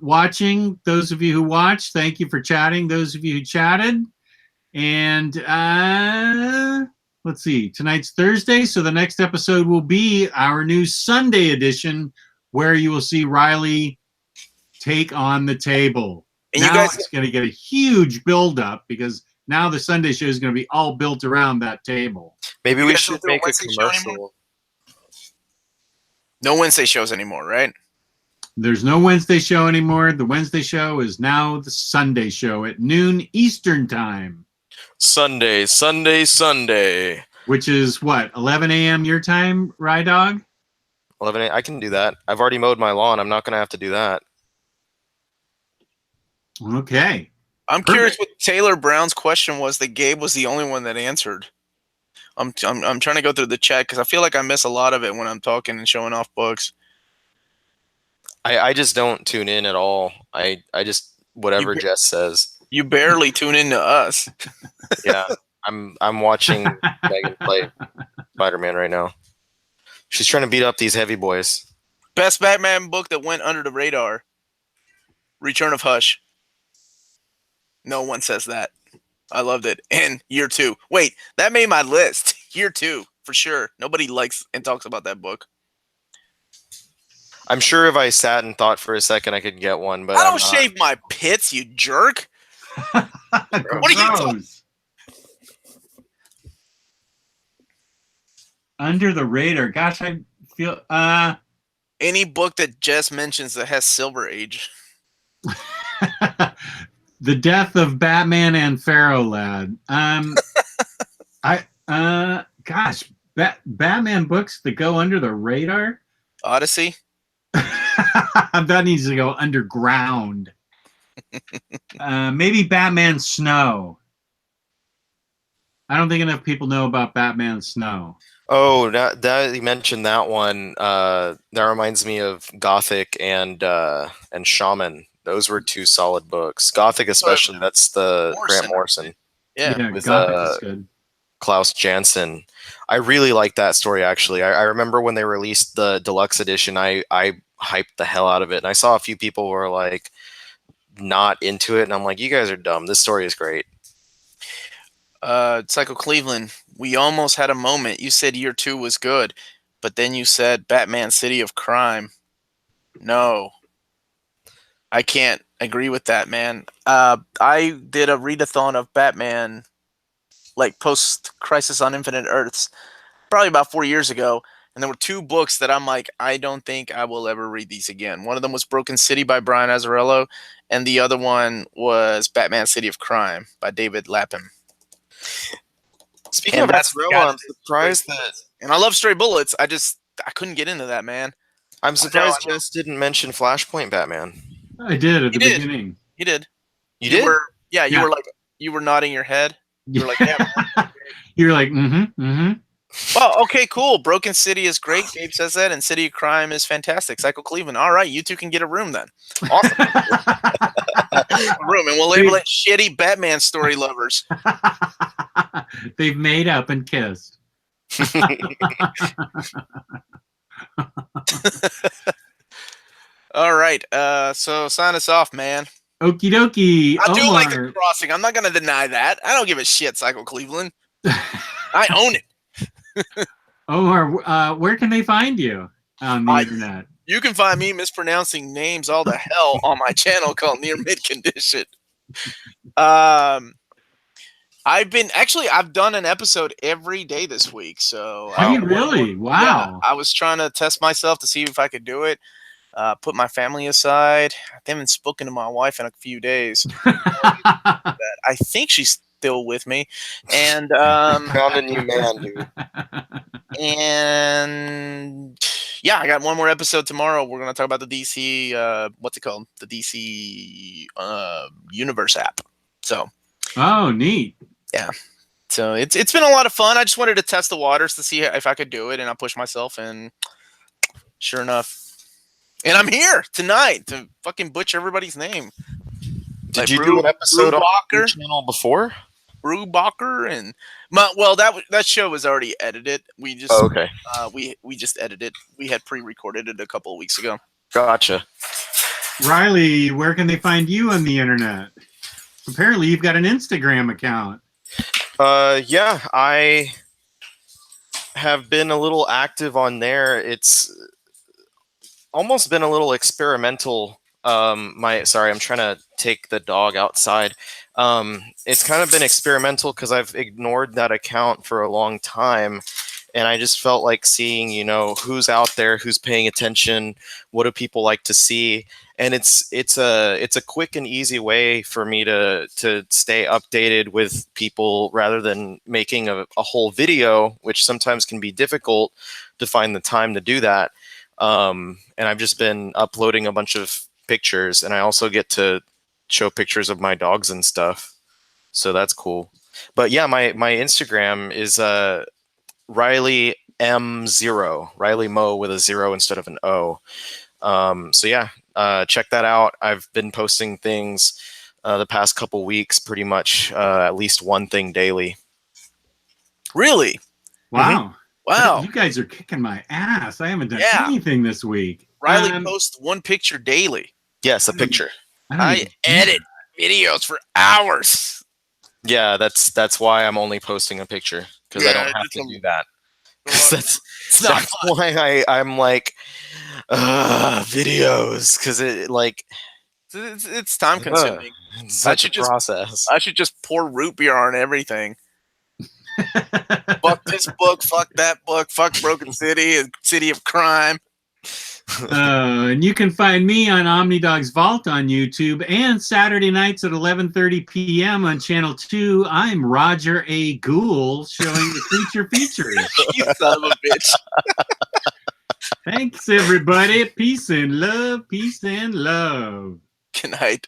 watching. Those of you who watched, thank you for chatting. Those of you who chatted. And let's see, tonight's Thursday, so the next episode will be our new Sunday edition, where you will see Ryley take on the table. And now it's going to get a huge build-up because now the Sunday show is going to be all built around that table. Maybe we should make a commercial. No Wednesday shows anymore, right? There's no Wednesday show anymore. The Wednesday show is now the Sunday show at noon Eastern time. Sunday, Sunday, Sunday. Which is what, 11 a.m. your time, Rydog? 11 a.m. I can do that. I've already mowed my lawn. I'm not going to have to do that. Okay. I'm curious what Taylor Brown's question was that Gabe was the only one that answered. I'm trying to go through the chat because I feel like I miss a lot of it when I'm talking and showing off books. I just don't tune in at all. I just whatever Jess says. You barely tune into us. Yeah, I'm watching Megan play Spider-Man right now. She's trying to beat up these heavy boys. Best Batman book that went under the radar. Return of Hush. No one says that. I loved it. And Year 2. Wait, that made my list. Year 2, for sure. Nobody likes and talks about that book. I'm sure if I sat and thought for a second, I could get one, but I don't shave my pits, you jerk. What are you talking? Under the radar. Gosh, I feel any book that Jess mentions that has Silver Age. The Death of Batman and Pharaoh Lad. Gosh, Batman books that go under the radar? Odyssey? That needs to go underground. Maybe Batman Snow. I don't think enough people know about Batman Snow. Oh, that you mentioned that one. That reminds me of Gothic and Shaman. Those were two solid books. Gothic, especially. That's the Grant Morrison. Yeah, with Gothic is good. Klaus Janson. I really like that story. Actually, I remember when they released the deluxe edition. I hyped the hell out of it, and I saw a few people were like not into it, and I'm like, you guys are dumb. This story is great. Psycho Cleveland, we almost had a moment. You said Year 2 was good, but then you said Batman City of Crime. No, I can't agree with that, man. I did a readathon of Batman, like post-Crisis on Infinite Earths, probably about 4 years ago, and there were two books that I'm like, I don't think I will ever read these again. One of them was Broken City by Brian Azzarello, and the other one was Batman City of Crime by David Lapham. Speaking of Azzarello, I'm surprised that... And I love Stray Bullets. I couldn't get into that, man. I'm surprised Jess didn't mention Flashpoint Batman. I did at the beginning. You did. You did? You were like, you were nodding your head. You were like, yeah. You were like, mm-hmm. Well, okay, cool. Broken City is great. Gabe says that, and City of Crime is fantastic. Psycho Cleveland. All right, you two can get a room then. Awesome. Room, and we'll label it shitty Batman story lovers. They've made up and kissed. All right. So sign us off, man. Okie dokie. I do like the crossing. I'm not going to deny that. I don't give a shit, Psycho Cleveland. I own it. Omar, where can they find you on the internet? You can find me mispronouncing names all the hell on my channel called Near Mid Condition. I've done an episode every day this week. So have you really? Wow. Yeah, I was trying to test myself to see if I could do it. Put my family aside. I haven't spoken to my wife in a few days. I think she's still with me, and Found a new man, dude. and yeah, I got one more episode tomorrow. We're gonna talk about the DC, what's it called? The DC Universe app. So, Oh, neat. yeah. So it's been a lot of fun. I just wanted to test the waters to see if I could do it, and I pushed myself, and sure enough, and I'm here tonight to fucking butcher everybody's name. Did Like you do an episode on Brubaker? your channel before? Brubaker and well, that show was already edited. We just okay. We just edited. We had pre-recorded it a couple of weeks ago. Gotcha. Ryley, where can they find you on the internet? Apparently, you've got an Instagram account. Yeah, I have been a little active on there. It's almost been a little experimental. Sorry, I'm trying to take the dog outside. It's kind of been experimental because I've ignored that account for a long time, and I just felt like seeing, who's out there, who's paying attention, what do people like to see, and it's a quick and easy way for me to stay updated with people rather than making a whole video, which sometimes can be difficult to find the time to do that. And I've just been uploading a bunch of pictures, and I also get to show pictures of my dogs and stuff, so that's cool. But yeah, my Instagram is Ryley M0, Ryley Mo with a 0 instead of an O. So yeah, check that out. I've been posting things the past couple weeks, pretty much at least one thing daily. Really? Wow. Wow. You guys are kicking my ass. I haven't done Yeah. anything this week. Ryley posts one picture daily. Yes, a picture. I edit videos for hours. Yeah, that's why I'm only posting a picture, because I don't have to do that. That's why I'm like videos, because it's time consuming. It's such a process. I should just pour root beer on everything. Fuck this book, fuck that book, fuck Broken City and City of Crime. And you can find me on Omnidog's Vault on YouTube, and Saturday nights at 11:30 p.m. on Channel 2. I'm Roger A. Ghoul, showing the creature features. You son of a bitch. Thanks, everybody. Peace and love. Peace and love. Good night.